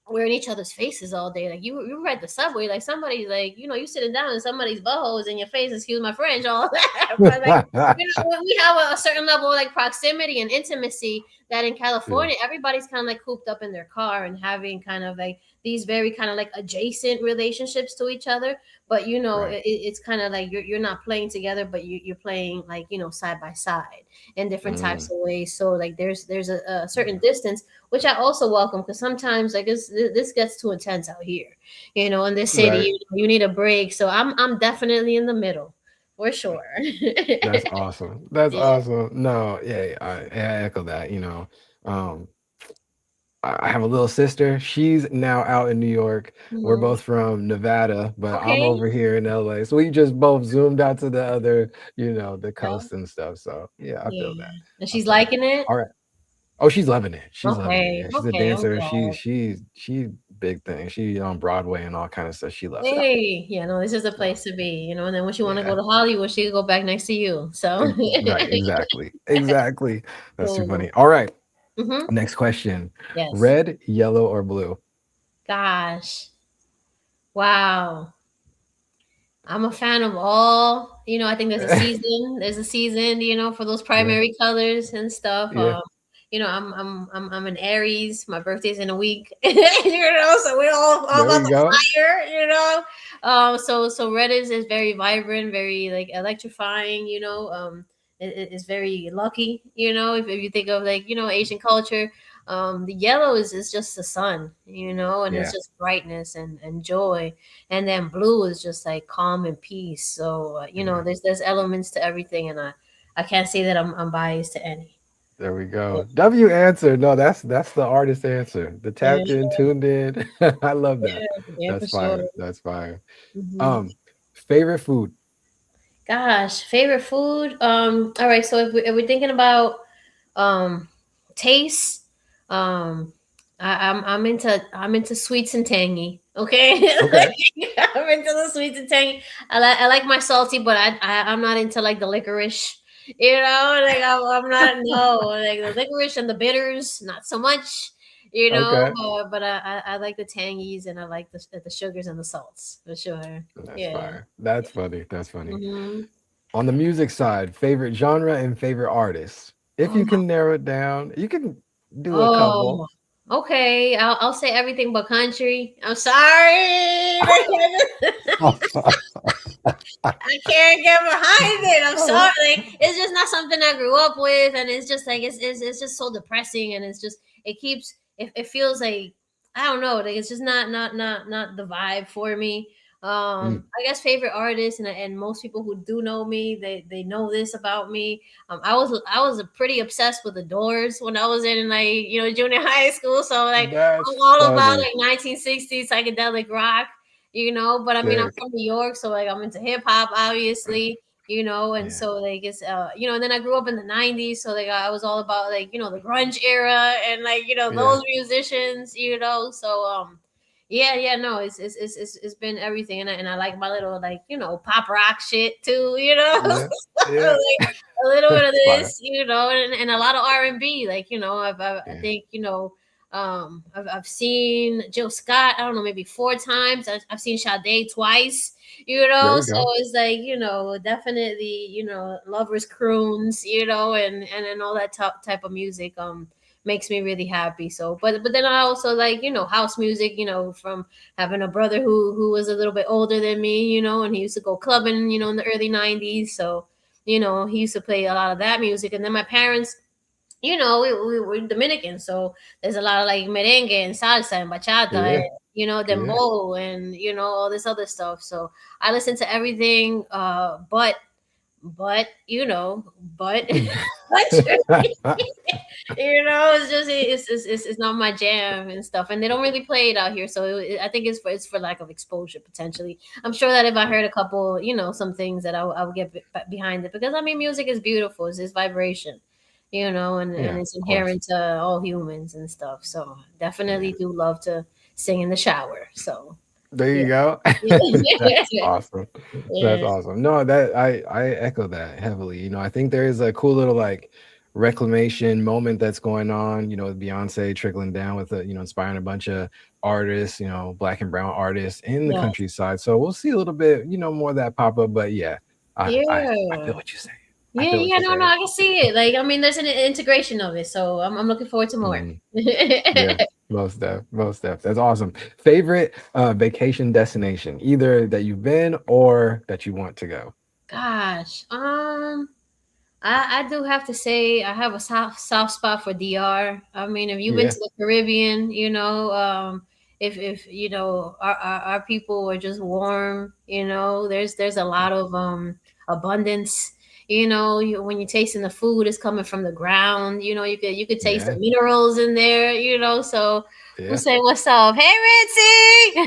B: we're in each other's faces all day. Like you ride the subway, like somebody's like, you sitting down and somebody's butthole is in your face. Excuse my French, all that. But like, when we have a certain level of like proximity and intimacy that in
A: Yeah.
B: California, everybody's kind of like cooped up in their car and having kind of like these very kind of like adjacent relationships to each other. But
A: Right.
B: it's kind of like you're not playing together, but you're playing like side by side in different types
A: Mm,
B: of ways. So like there's a certain
A: yeah.
B: distance, which I also welcome, because sometimes like this gets too intense out here, in this city.
A: Right.
B: You need a break. So I'm definitely in the middle for sure.
A: That's awesome. That's
B: Yeah.
A: awesome. No, yeah, I echo that. Um, I have a little sister. She's now out in New York. We're
B: Mhm.
A: both from Nevada, but I'm
B: Okay.
A: over here in LA. So we just both zoomed out to the other, the
B: Yeah.
A: coast and stuff. So yeah, I feel
B: Yeah.
A: that.
B: And
A: I
B: she's
A: feel that.
B: liking it.
A: All right. Oh, she's loving it. She's loving it.
B: Okay.
A: Yeah, she's a
B: Okay. I'm
A: dancer.
B: glad.
A: She big thing. She on Broadway and all kind of stuff. She loves it out here.
B: Hey, yeah, no, this is the
A: So
B: place to be, and then when she want to go
A: yeah.
B: to Hollywood, she can go back next to you. So
A: Right, exactly. Exactly. That's too
B: cool.
A: funny. All right.
B: Mm-hmm.
A: Next question.
B: Yes.
A: Red, yellow, or blue?
B: Gosh. Wow. I'm a fan of all. I think there's a season. There's a season. For those
A: Yeah.
B: primary colors and stuff.
A: Yeah.
B: I'm an Aries. My birthday's in a week. So we're all
A: There
B: about
A: we
B: the
A: go.
B: fire. So red is very vibrant, very like electrifying. It's very lucky. If you think of like Asian culture. The yellow is just the sun. And it's
A: Yeah.
B: just brightness and joy, and then blue is just like calm and peace. So
A: Yeah.
B: there's elements to everything, and I can't say that I'm biased to any.
A: There we
B: Yeah,
A: go. W answer. No, that's the artist answer. The tapped
B: yeah,
A: in, tuned in. I love that.
B: yeah,
A: That's
B: for sure.
A: fire. That's fire.
B: Hmm.
A: Um, favorite food.
B: Gosh, favorite food. All right. So if we're thinking about um taste, um, I'm into sweets and tangy. Okay,
A: Okay.
B: I'm into the sweets and tangy. I like my salty, but I'm not into like the licorice. Like I'm not, no, like the licorice and the bitters, not so much.
A: Okay.
B: But I like the tangies, and I like the sugars and the salts for sure.
A: That's
B: Yeah.
A: fire. That's funny. That's funny.
B: Hmm.
A: On the music side, favorite genre and favorite artist. If you
B: Oh,
A: can narrow it down, you can do a couple.
B: oh, okay. I'll say everything but country. I'm sorry. I can't get behind it. I'm sorry. Like, it's just not something I grew up with, and it's just like it's just so depressing, and it feels like, I don't know. Like, it's just not the vibe for me.
A: Mm,
B: I guess favorite artist, and most people who do know me, they know this about me. I was pretty obsessed with the Doors when I was in like junior high school. So like I'm
A: that's
B: all about
A: funny.
B: like 1960s psychedelic rock. But I mean, I'm
A: Sick.
B: from New York, so like I'm into hip hop, obviously. And
A: Yeah.
B: so like and then I grew up in the '90s, so like I was all about like the grunge era and like
A: Yeah.
B: those musicians. So yeah, yeah, no, it's been everything, and I like my little like pop rock shit too.
A: Yeah.
B: So,
A: Yeah.
B: like a little bit of
A: That's fire.
B: this, and a lot of R&B. Like I
A: Yeah.
B: think I've seen Jill Scott, I don't know, maybe 4 times. I've seen Sade twice,
A: There we
B: so
A: go.
B: it's like, definitely, lovers croons, and all that type of music makes me really happy. So, but then I also like, house music, from having a brother who was a little bit older than me, and he used to go clubbing, in the early 90s. So, he used to play a lot of that music. And then my parents, we're Dominican, so there's a lot of like merengue and salsa and bachata and
A: Yeah. Yeah.
B: dembow and all this other stuff. So I listen to everything, but but country. It's not my jam and stuff, and they don't really play it out here. So I think it's for lack of exposure potentially. I'm sure that if I heard a couple, some things that I would get behind it, because I mean, music is beautiful. It's vibration, and
A: Yeah,
B: it's
A: of course.
B: inherent to all humans and stuff. So
A: Yeah.
B: definitely do love to sing in the shower. So
A: There
B: yeah,
A: you go. That's awesome. That's
B: yeah.
A: awesome. No, that I echo that heavily. I think there is a cool little like reclamation moment that's going on, with Beyonce trickling down with inspiring a bunch of artists, black and brown artists in the
B: Yes.
A: countryside. So we'll see a little bit, more of that pop up. But yeah, I feel
B: Yeah.
A: what you're saying. I
B: Yeah,
A: feel what
B: yeah,
A: you're
B: no, no,
A: saying.
B: I can see it. Like, I mean, there's an integration of it, so I'm looking forward to more.
A: Mm, yeah, most def. That's awesome. Favorite vacation destination, either that you've been or that you want to go.
B: Gosh, I do have to say I have a soft spot for DR. I mean, if you've been
A: Yeah,
B: to the Caribbean, if our people are just warm, there's a lot of abundance. When you're tasting the food, it's coming from the ground. You could taste the
A: yeah,
B: minerals in there. So we'll
A: yeah.
B: say what's up, hey Ritzy.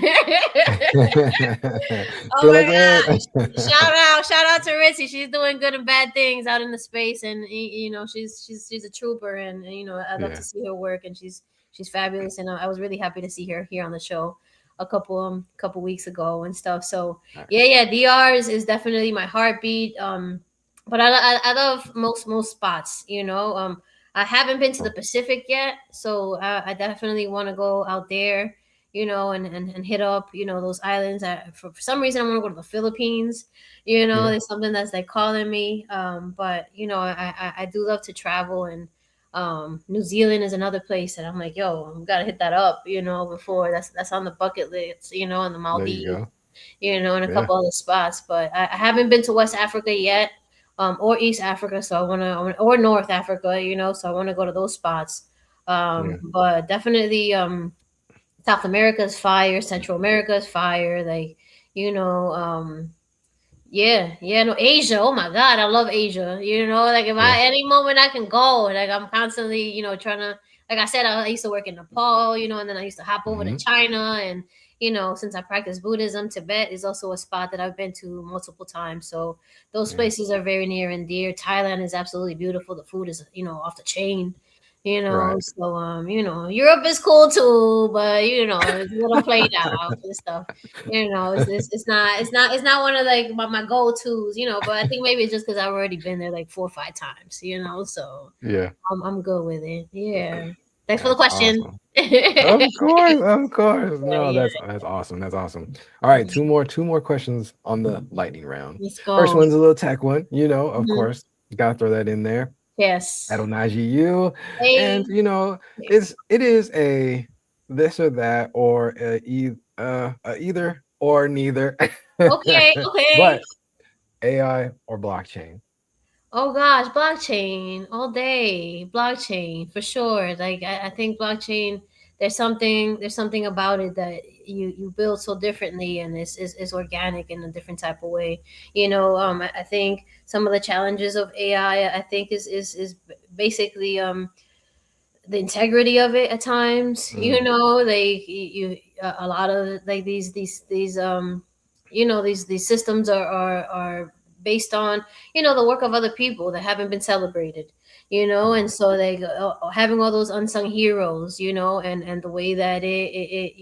B: Oh
A: Feel
B: my
A: like
B: gosh.
A: it.
B: Shout out to Ritzy. She's doing good and bad things out in the space, and she's a trooper, and I love to
A: Yeah,
B: see her work, and she's fabulous, and I was really happy to see her here on the show a couple weeks ago and stuff. So yeah,
A: nice.
B: yeah, DR is definitely my heartbeat. But I love most spots. I haven't been to the
A: Cool.
B: Pacific yet, so I definitely want to go out there, and hit up, those islands. For some reason, I want to go to the Philippines.
A: Yeah,
B: There's something that's like calling me. But I do love to travel, and New Zealand is another place that I'm like, yo, I gotta hit that up, before that's on the bucket list, and the
A: there you
B: Maldives,
A: go.
B: and a
A: Yeah,
B: couple other spots. But I haven't been to West Africa yet, or East Africa, so or North Africa, so I wanna go to those spots.
A: yeah,
B: But definitely, South America is fire. Central America is fire. Like, you know, yeah, yeah, no, Asia. Oh my God, I love Asia. Like if
A: yeah.
B: I any moment I can go, like I'm constantly, trying to. Like I said, I used to work in Nepal, and then I used to hop over to
A: Hmm.
B: China, and since I practice Buddhism, Tibet is also a spot that I've been to multiple times. So those
A: Yeah,
B: places are very near and dear. Thailand is absolutely beautiful. The food is, off the chain.
A: right.
B: So Europe is cool too, but it's a little played out and stuff. It's not one of like my go tos, but I think maybe it's just because I've already been there like 4 or 5 times, so
A: Yeah,
B: I'm good with it. Yeah. Thanks for the
A: that's
B: question.
A: awesome.
B: Yeah,
A: Of course, of course. No,
B: yeah.
A: that's awesome. That's awesome. All right, two more questions on the lightning round.
B: Let's
A: First
B: go.
A: one's a little tech one, of
B: Mhm.
A: course. Gotta throw that in there. At
B: Yes.
A: OhnahjiU,
B: Hey.
A: and it is a this or that or either or neither,
B: Okay. Okay.
A: but AI or blockchain.
B: Oh gosh, blockchain all day. Blockchain for sure. Like I think blockchain. There's something about it that you build so differently, and is organic in a different type of way. I think some of the challenges of AI, I think is basically the integrity of it at times.
A: Mm,
B: Like a lot of like these systems are based on the work of other people that haven't been celebrated. And
A: right.
B: so like having all those unsung heroes, and the way that it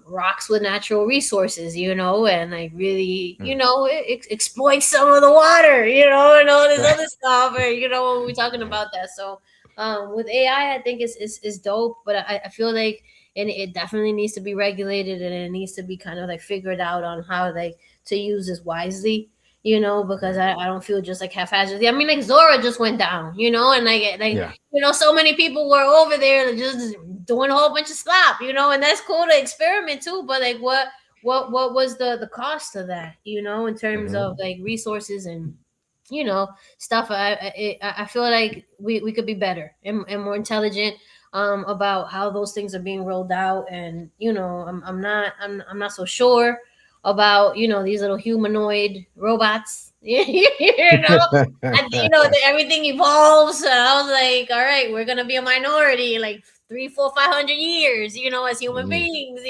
B: rocks with natural resources, and like really,
A: Mm,
B: it exploits some of the water, and all this
A: right.
B: other stuff, or when we're talking
A: Yeah.
B: about that. So with AI, I think it's dope, but I feel like, and it definitely needs to be regulated, and it needs to be kind of like figured out on how like to use this wisely. Because
A: Right.
B: I don't feel just like haphazardly. I mean, like Zora just went down, and like
A: Yeah.
B: so many people were over there just doing a whole bunch of slop, and that's cool to experiment too. But like, what was the cost of that, in terms
A: Hmm.
B: of like resources and you know stuff. I feel like we could be better and more intelligent about how those things are being rolled out, and I'm not so sure about these little humanoid robots. And everything evolves, and I was like, all right, we're gonna be a minority in like 3, 4, 500 years, as human
A: Mm,
B: beings,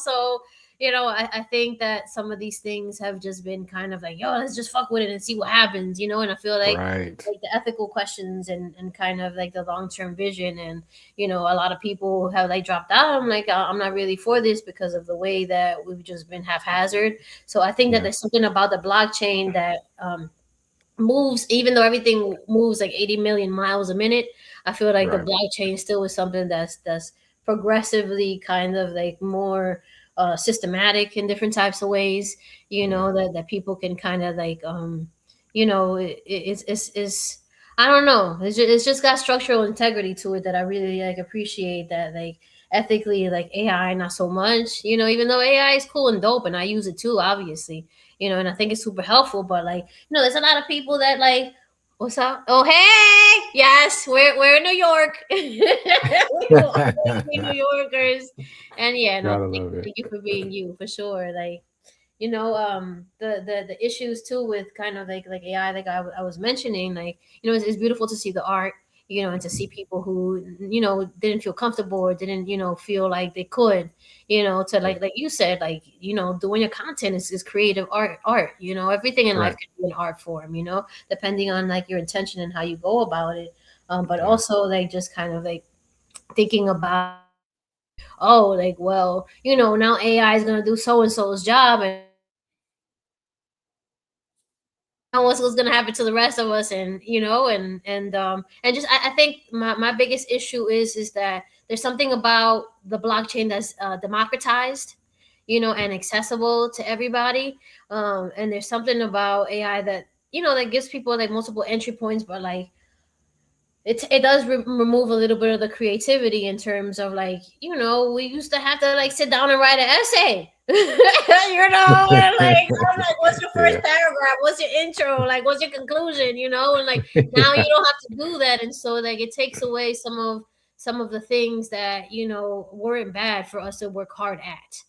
B: so I think that some of these things have just been kind of like, yo, let's just fuck with it and see what happens, and I feel
A: right.
B: like the ethical questions and kind of like the long-term vision, and a lot of people have like dropped out. I'm like, I'm not really for this because of the way that we've just been haphazard. So I think that
A: Yeah.
B: there's something about the blockchain that moves, even though everything moves like 80 million miles a minute, I feel like the
A: Right.
B: blockchain still is something that's progressively kind of like more systematic in different types of ways,
A: Yeah.
B: that people can kind of like it's I don't know, it's just got structural integrity to it that I really like appreciate, that like ethically, like AI not so much, even though AI is cool and dope and I use it too, obviously, and I think it's super helpful. But like, there's a lot of people that like, what's up? Oh, hey, yes, we're in New York. We will always be New Yorkers. And yeah, no,
A: Gotta
B: thank,
A: love it.
B: thank you for being you for sure. Like, the issues too with kind of like AI, like I was mentioning, like, it's beautiful to see the art, and to see people who didn't feel comfortable or didn't feel like they could, to
A: Yeah.
B: like you said, like, doing your content is creative art. Everything in life
A: Right.
B: can be an art form, depending on like your intention and how you go about it. But
A: Yeah.
B: also like just kind of like thinking about like, oh, like, well, now AI is going to do so and so's job, and now what's going to happen to the rest of us, and and just I think my biggest issue is that there's something about the blockchain that's democratized, and accessible to everybody, and there's something about AI that that gives people like multiple entry points, but like it does remove a little bit of the creativity in terms of like, we used to have to like sit down and write an essay. And like, I'm like, what's your first
A: Yeah.
B: paragraph, what's your intro, like what's your conclusion, and like now you don't have to do that, and so like it takes away some of the things that weren't bad for us to work hard at,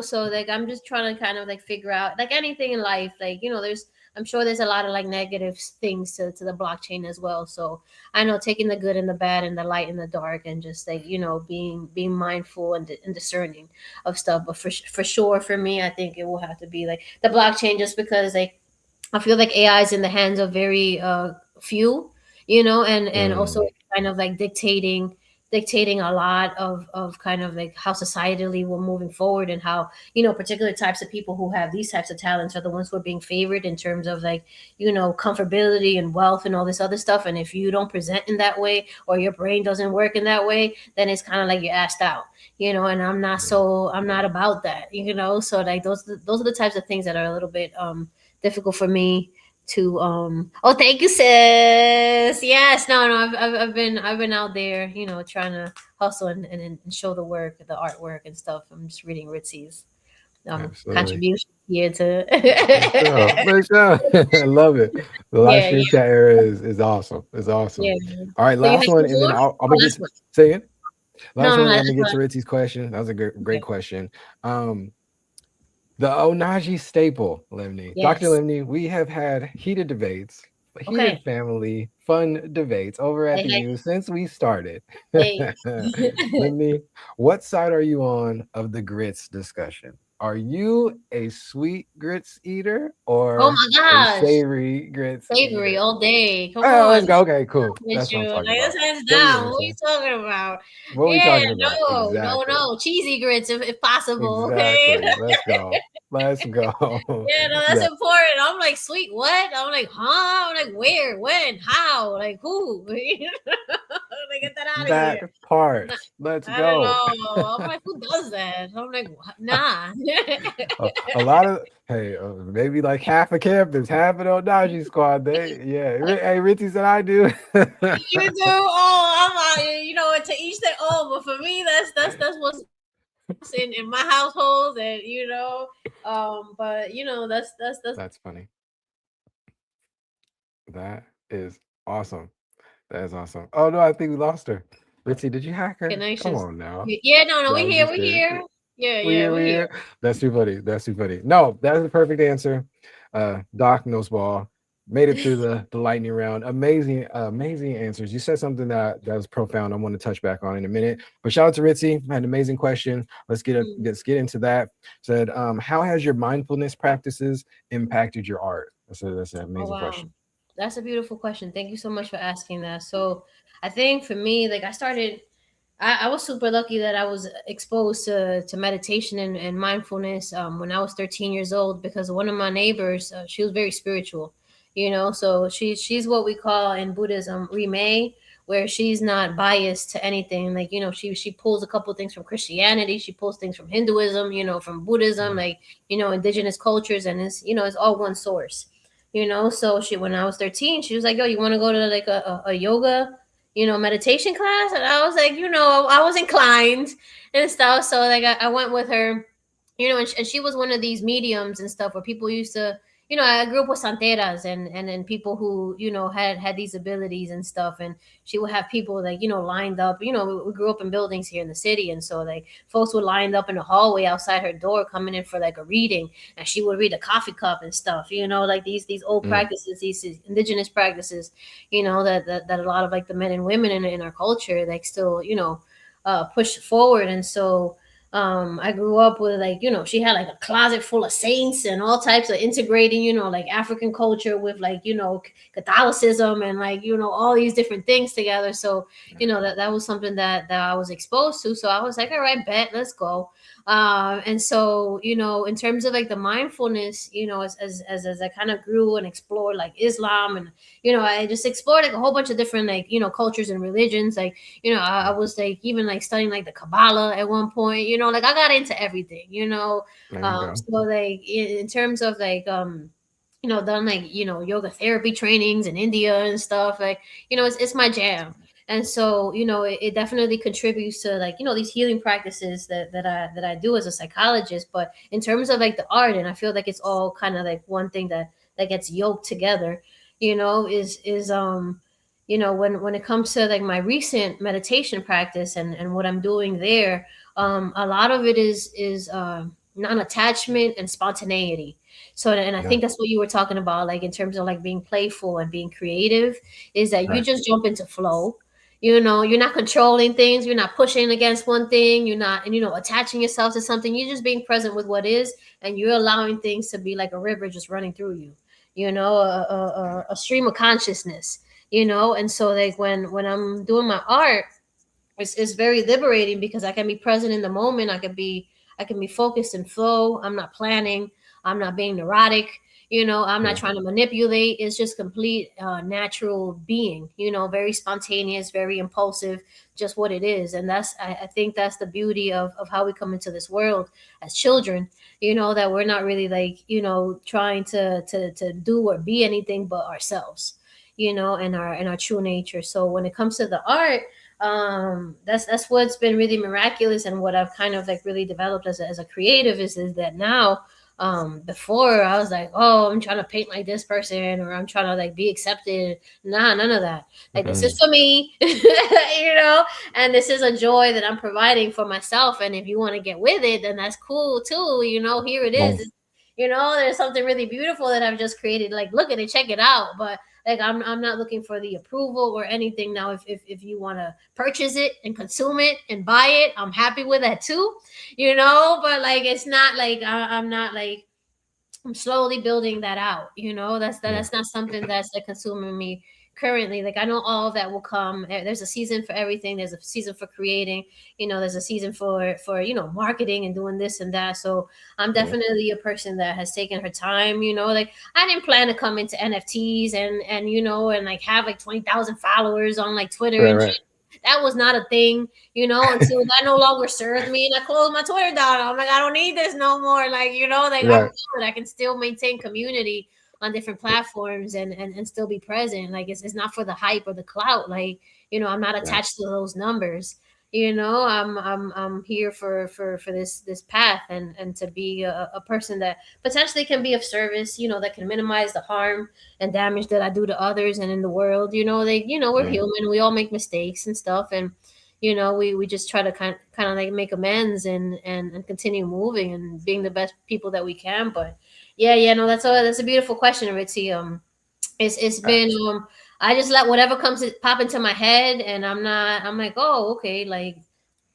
B: so like I'm just trying to kind of like figure out, like anything in life, like I'm sure there's a lot of like negative things to the blockchain as well. So I know, taking the good and the bad and the light and the dark, and just like being mindful and discerning of stuff. But for sure, for me, I think it will have to be like the blockchain, just because like I feel like AI is in the hands of very few, and also
A: Mm,
B: kind of like dictating a lot of kind of like how societally we're moving forward, and how particular types of people who have these types of talents are the ones who are being favored in terms of like comfortability and wealth and all this other stuff. And if you don't present in that way, or your brain doesn't work in that way, then it's kind of like you're asked out, and
A: yeah.
B: I'm not about that, so like those are the types of things that are a little bit difficult for me to oh, thank you, sis. Yes, no, I've been out there, trying to hustle and show the work, the artwork and stuff. I'm just reading Ritzy's
A: Absolutely.
B: contribution here to
A: For sure. For sure. I love it. The live
B: yeah,
A: stream
B: yeah,
A: chat era is awesome. It's awesome.
B: yeah.
A: All right,
B: So you
A: last
B: high
A: one,
B: school
A: and then
B: four?
A: I'll
B: Oh,
A: be get
B: last
A: to
B: one.
A: say it. Last
B: No,
A: one,
B: no,
A: and
B: that's
A: let me get
B: fine.
A: to Ritzy's question. That was a great
B: Okay.
A: question. Um, the Ohnahji staple, Lemney. Dr.
B: Yes.
A: Lemney, we have had heated debates, heated
B: Okay.
A: family, fun debates over at
B: Hey,
A: the U since we started.
B: hey, hey.
A: Lemney, what side are you on of the grits discussion? Are you a sweet grits eater
B: Oh
A: or
B: my
A: a
B: gosh.
A: savory grits
B: Savory
A: eater?
B: all day. Come
A: Oh, let's
B: on.
A: go. Okay, cool.
B: With
A: That's what
B: you.
A: I'm talking
B: Like,
A: about.
B: that's hands
A: Give me your
B: down. What are you
A: answer.
B: talking about?
A: What are we
B: Yeah,
A: talking about?
B: no, no,
A: Exactly.
B: no. Cheesy grits if possible, okay?
A: Exactly. Let's go. Let's go.
B: Yeah, no, that's
A: Yeah.
B: important. I'm like, sweet, what? I'm like, huh? I'm like, where, when, how? Like, who? Like, get that out of
A: That
B: here.
A: part.
B: Nah,
A: Let's
B: I don't
A: go.
B: know. I'm like, who does that? I'm like, nah.
A: A lot of hey, maybe like half of campus, half of the Onaji squad. They yeah. Hey, Ritzy said I do.
B: You do? Oh, I'm to each their own. But for me, that's what's in my household, and but that's
A: That's funny. That is awesome. That is awesome. Oh no, I think we lost her. Ritzy, did you hack her? Come
B: connections.
A: on now.
B: Yeah, no, no,
A: Yeah, I
B: we
A: was
B: here,
A: just
B: we
A: kidding.
B: here. Yeah,
A: We
B: yeah,
A: here,
B: we
A: we
B: here.
A: here. That's too funny. That's too funny. No, that is the perfect answer. Doc knows ball. Made it through the lightning round. Amazing, amazing answers. You said something that was profound. I want to touch back on in a minute. But shout out to Ritzy. Had an amazing question.
B: Mm.
A: Let's get into that. Said, how has your mindfulness practices impacted your art? That's an
B: Oh
A: amazing
B: wow,
A: question.
B: that's a beautiful question. Thank you so much for asking that. So, I think for me, like I was super lucky that I was exposed to meditation and mindfulness when I was 13 years old, because one of my neighbors, she was very spiritual, So she's what we call in Buddhism Rime, where she's not biased to anything. Like, she pulls a couple things from Christianity, she pulls things from Hinduism, from Buddhism,
A: Mm,
B: like, indigenous cultures, and it's all one source. So she, when I was 13, she was like, yo, you want to go to like a yoga, meditation class? And I was like, I was inclined and stuff. So like I went with her, and she was one of these mediums and stuff where people used to, I grew up with santeras and then people who, had these abilities and stuff. And she would have people like, lined up. We grew up in buildings here in the city, and so like folks would lined up in the hallway outside her door coming in for like a reading, and she would read a coffee cup and stuff. Like these old
A: mm,
B: practices, these indigenous practices, that a lot of like the men and women in our culture like still, push forward. And so I grew up with like, she had like a closet full of saints and all types of integrating, like African culture with like, Catholicism and like, all these different things together. So, that was something that I was exposed to. So I was like, all right, bet, let's go. And so, in terms of like the mindfulness, as I kind of grew and explored like Islam, and I just explored like a whole bunch of different like, cultures and religions. Like, I was like even like studying like the Kabbalah at one point. Like I got into everything.
A: there you go.
B: So like in terms of like done like yoga therapy trainings in India and stuff. Like, it's my jam. And so, it definitely contributes to like, these healing practices that I do as a psychologist. But in terms of like the art, and I feel like it's all kind of like one thing that gets yoked together, is when it comes to like my recent meditation practice and what I'm doing there, a lot of it is non-attachment and spontaneity. So, and I
A: Yeah,
B: think that's what you were talking about, like in terms of like being playful and being creative, is that you
A: right.
B: just jump into flow. You're not controlling things, you're not pushing against one thing, you're not, and attaching yourself to something. You're just being present with what is, and you're allowing things to be like a river just running through you. A stream of consciousness. And so like when I'm doing my art, it's very liberating because I can be present in the moment. I can be focused and flow. I'm not planning. I'm not being neurotic. I'm not
A: Yeah,
B: trying to manipulate. It's just complete natural being. Very spontaneous, very impulsive, just what it is. And I think that's the beauty of how we come into this world as children. That we're not really like trying to do or be anything but ourselves. And our true nature. So when it comes to the art, that's what's been really miraculous, and what I've kind of like really developed as a creative is that now, before I was like, oh, I'm trying to paint like this person, or I'm trying to like be accepted. Nah, none of that. Like, this is
A: mm,
B: for me. And this is a joy that I'm providing for myself, and if you want to get with it, then that's cool too. Here it is.
A: boom.
B: There's something really beautiful that I've just created. Like, look at it, check it out. But like, I'm not looking for the approval or anything. Now, if you want to purchase it and consume it and buy it, I'm happy with that too. But like, it's not like I'm not like, I'm slowly building that out.
A: Yeah,
B: That's not something that's like consuming me currently. Like, I know all of that will come. There's a season for everything. There's a season for creating. There's a season for marketing and doing this and that. So I'm
A: yeah,
B: definitely a person that has taken her time. Like, I didn't plan to come into NFTs and like have like 20,000 followers on like Twitter
A: right,
B: and
A: right,
B: shit. That was not a thing, until that no longer served me, and I closed my Twitter down. I'm like, I don't need this no more. Like, like, I'm
A: right,
B: good. I can still maintain community on different platforms and still be present. Like, it's not for the hype or the clout. Like, I'm not
A: right.
B: attached to those numbers. I'm here for this path, and to be a person that potentially can be of service, that can minimize the harm and damage that I do to others and in the world. We're
A: Yeah,
B: human. We all make mistakes and stuff, and we just try to kind of like make amends and continue moving and being the best people that we can. But yeah, no, that's a beautiful question, Ritzy. It's been
A: facts.
B: I just let whatever comes to pop into my head, and I'm like, oh, okay, like,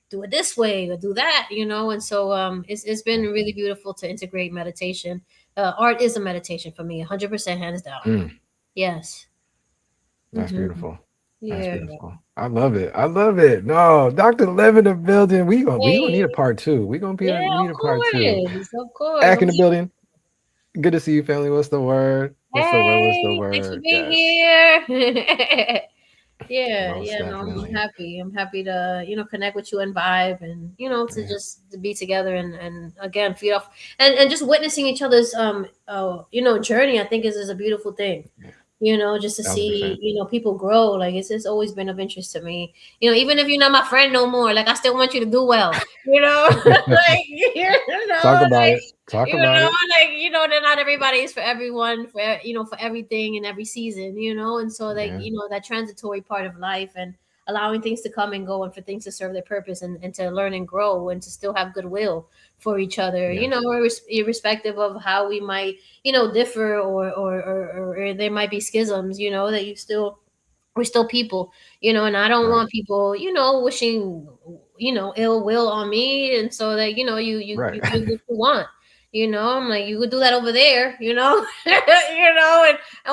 B: do it this way or do that, and so it's been really beautiful to integrate meditation. Art is a meditation for me, 100%, hands down.
A: Mm,
B: Yes.
A: that's
B: Hmm.
A: beautiful. That's
B: Yeah.
A: beautiful. I love it. I love it. No, Dr. Liv in the building. We gonna
B: Hey.
A: need a part two. We gonna
B: Yeah,
A: need
B: of
A: a part two.
B: course, of course.
A: Ack in the building. Good to see you, family. What's the word? What's the word? What's the
B: Hey, thanks for
A: word?
B: being
A: Yes,
B: here. Yeah,
A: most
B: yeah, no, I'm
A: definitely.
B: happy. I'm happy to, connect with you and vibe and, to
A: Yeah,
B: just to be together and again feed off and just witnessing each other's journey, I think is a beautiful thing.
A: yeah,
B: Just to
A: 1000%.
B: see, people grow. Like it's always been of interest to me. Even if you're not my friend no more, like I still want you to do well. Like
A: Talk about
B: like
A: it. Talk about it.
B: that not everybody is for everyone, for everything in every season, and so like,
A: Yeah,
B: that transitory part of life and allowing things to come and go and for things to serve their purpose and to learn and grow and to still have goodwill for each other,
A: yes,
B: irrespective of how we might, differ or there might be schisms, that we're still people, and I don't
A: right,
B: want people, wishing, ill will on me. And so that, you
A: right.
B: get what you want. I'm like, you could do that over there, and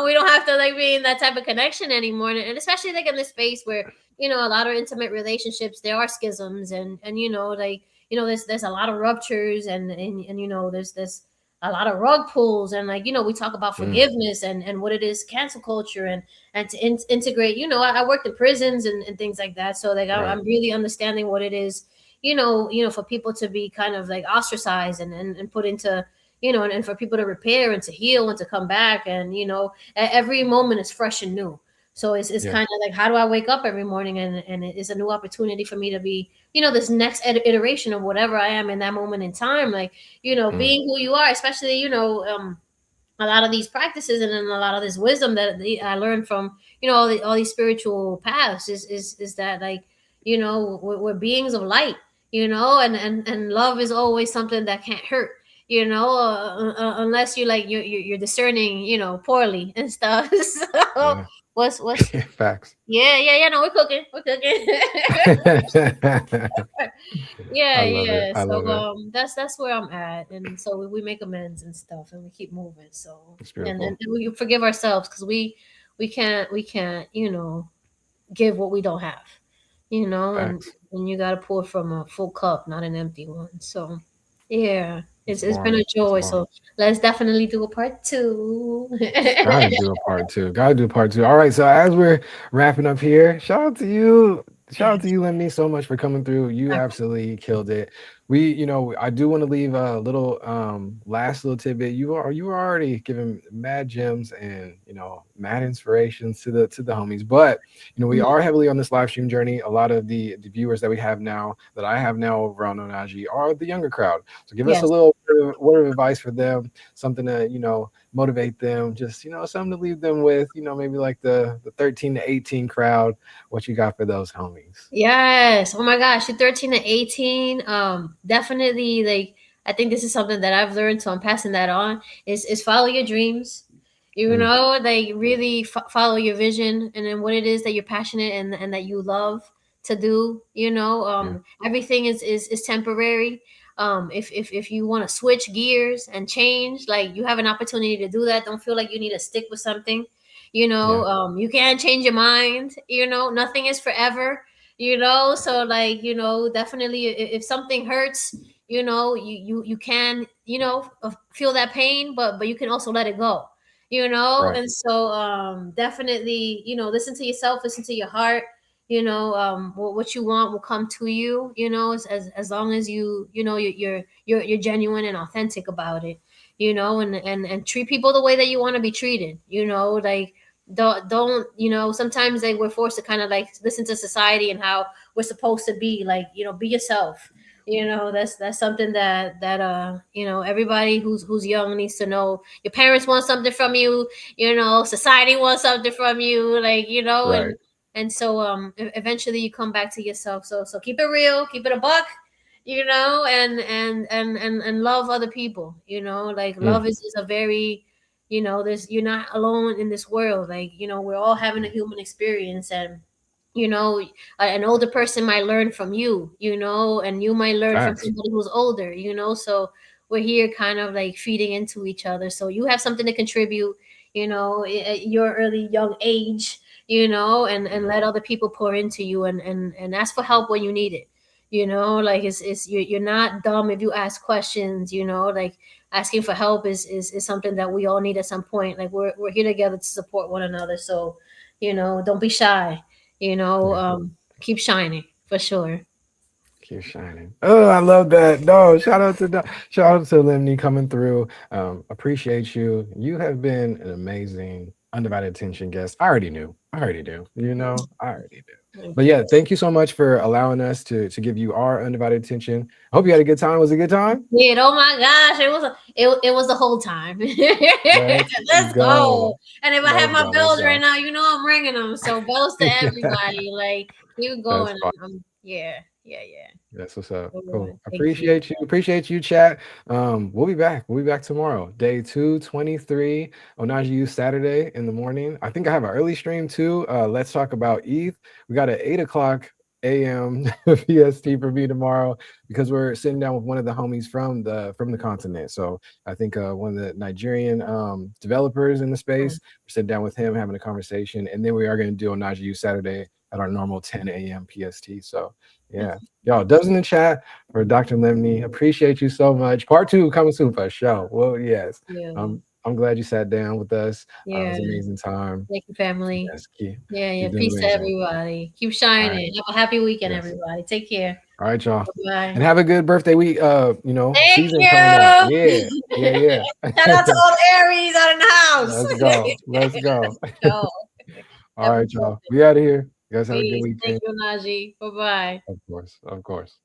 B: we don't have to like be in that type of connection anymore. And especially like in this space where, a lot of intimate relationships, there are schisms and like, there's a lot of ruptures and there's a lot of rug pulls and like, we talk about
A: Mm,
B: forgiveness and what it is cancel culture and to integrate. I worked in prisons and things like that, so like I'm
A: right.
B: really understanding what it is, for people to be kind of like ostracized and put into, and for people to repair and to heal and to come back. And every moment is fresh and new. So it's
A: Yeah.
B: kind of like, how do I wake up every morning and it is a new opportunity for me to be, this next iteration of whatever I am in that moment in time, like,
A: Mm,
B: being who you are, especially, a lot of these practices and then a lot of this wisdom that I learned from, all these spiritual paths is that like, we're beings of light, and love is always something that can't hurt, unless you like you're discerning, poorly and stuff. So
A: yeah.
B: what's
A: Facts.
B: yeah, no, we're cooking.
A: I
B: Yeah,
A: love it.
B: yeah.
A: I
B: So
A: love it.
B: that's where I'm at, and so we make amends and stuff, and we keep moving. So
A: It's
B: and
A: beautiful.
B: we forgive ourselves because we can't give what we don't have,
A: Facts.
B: and you got to pour from a full cup, not an empty one. So yeah,
A: It's
B: it's been
A: more.
B: a
A: It's
B: joy.
A: more.
B: So let's definitely do a part two.
A: Gotta do a part two. Gotta do part two. All right. So as we're wrapping up here, shout out to you. Shout out to you, Lemmy, so much for coming through. You absolutely killed it. I do want to leave a little last little tidbit. You are already giving mad gems and mad inspirations to the homies. But we are heavily on this live stream journey. A lot of the viewers that we have now, that I have now over on Onaji, are the younger crowd. So give us a
B: Yes.
A: little word of advice for them, something to motivate them, just something to leave them with, maybe like the 13 to 18 crowd. What you got for those homies?
B: Yes. Oh my gosh, you're 13 to 18. Definitely like I think this is something that I've learned, so I'm passing that on. Is follow your dreams.
A: Mm,
B: Like really follow your vision and then what it is that you're passionate and that you love to do.
A: yeah,
B: Everything is temporary. If you want to switch gears and change, like you have an opportunity to do that. Don't feel like you need to stick with something.
A: yeah,
B: You can change your mind. Nothing is forever. So like, definitely if something hurts, you can, feel that pain, but you can also let it go,
A: right.
B: and so definitely, listen to yourself, listen to your heart. What you want will come to you, as long as you're genuine and authentic about it, and treat people the way that you want to be treated, like don't sometimes like we're forced to kind of like listen to society and how we're supposed to be, like, be yourself. That's something that everybody who's young needs to know. Your parents want something from you, society wants something from you, like,
A: Right.
B: and so eventually you come back to yourself. So keep it real, keep it a buck, and love other people, like
A: Mm,
B: love is a very, there's you're not alone in this world, like, we're all having a
A: yeah,
B: human experience. And you know an older person might learn from you, and you might learn from
A: facts.
B: somebody who's older, so we're here kind of like feeding into each other, so you have something to contribute, at your early young age, and let other people pour into you and ask for help when you need it, You know, like you're not dumb if you ask questions. You know, like asking for help is something that we all need at some point. Like we're here together to support one another. So, you know, don't be shy. You know,
A: Yeah.
B: keep shining for sure.
A: Keep shining. Oh, I love that. No, shout out to Limney coming through. Appreciate you. You have been an amazing undivided attention guest. I already knew. I already do. You know, I already do.
B: Thank
A: But
B: you.
A: yeah, thank you so much for allowing us to give you our undivided attention. I hope you had a good time. Was it a good time?
B: Yeah, oh my gosh, it was the whole time.
A: Let's
B: Let's go.
A: go.
B: And if I have
A: Let's
B: my
A: go. Let's
B: bells right
A: go.
B: now, you know I'm ringing them. So bells to everybody. Like keep
A: That's
B: going.
A: fine.
B: Yeah, yeah, yeah.
A: That's what's up.
B: Good
A: Cool.
B: one. Thank you.
A: Appreciate you. Appreciate you, chat. We'll be back. We'll be back tomorrow. Day 223. OhnahjiU Saturday in the morning. I think I have an early stream too. Let's talk about ETH. We got an 8 o'clock a.m. PST for me tomorrow because we're sitting down with one of the homies from the continent. So I think one of the Nigerian developers in the
B: Mm,
A: space. We're sitting down with him having a conversation, and then we are going to do OhnahjiU Saturday at our normal 10 a.m. PST. So yeah.
B: that's
A: Y'all, does in the chat for Dr. Lemney. Appreciate you so much. Part two coming soon for sure. Well, yes.
B: you.
A: I'm glad you sat down with us. It
B: Yeah.
A: was an amazing time.
B: Thank you, family.
A: Yes,
B: Yeah, yeah.
A: keep doing
B: Peace to
A: amazing.
B: everybody. Keep
A: All right.
B: shining. Have a happy weekend,
A: Yes.
B: everybody. Take care.
A: All right, y'all.
B: Bye.
A: And have a good birthday week,
B: Thank
A: season coming up.
B: you.
A: Yeah. Yeah,
B: Shout
A: yeah.
B: out to all the Aries out in the house.
A: Let's go. Let's go.
B: Go.
A: All
B: Have a
A: right,
B: good
A: y'all.
B: one.
A: We out of here. You guys have a good
B: Peace. Thank
A: weekend.
B: you, Najee. Bye bye.
A: Of course. Of course.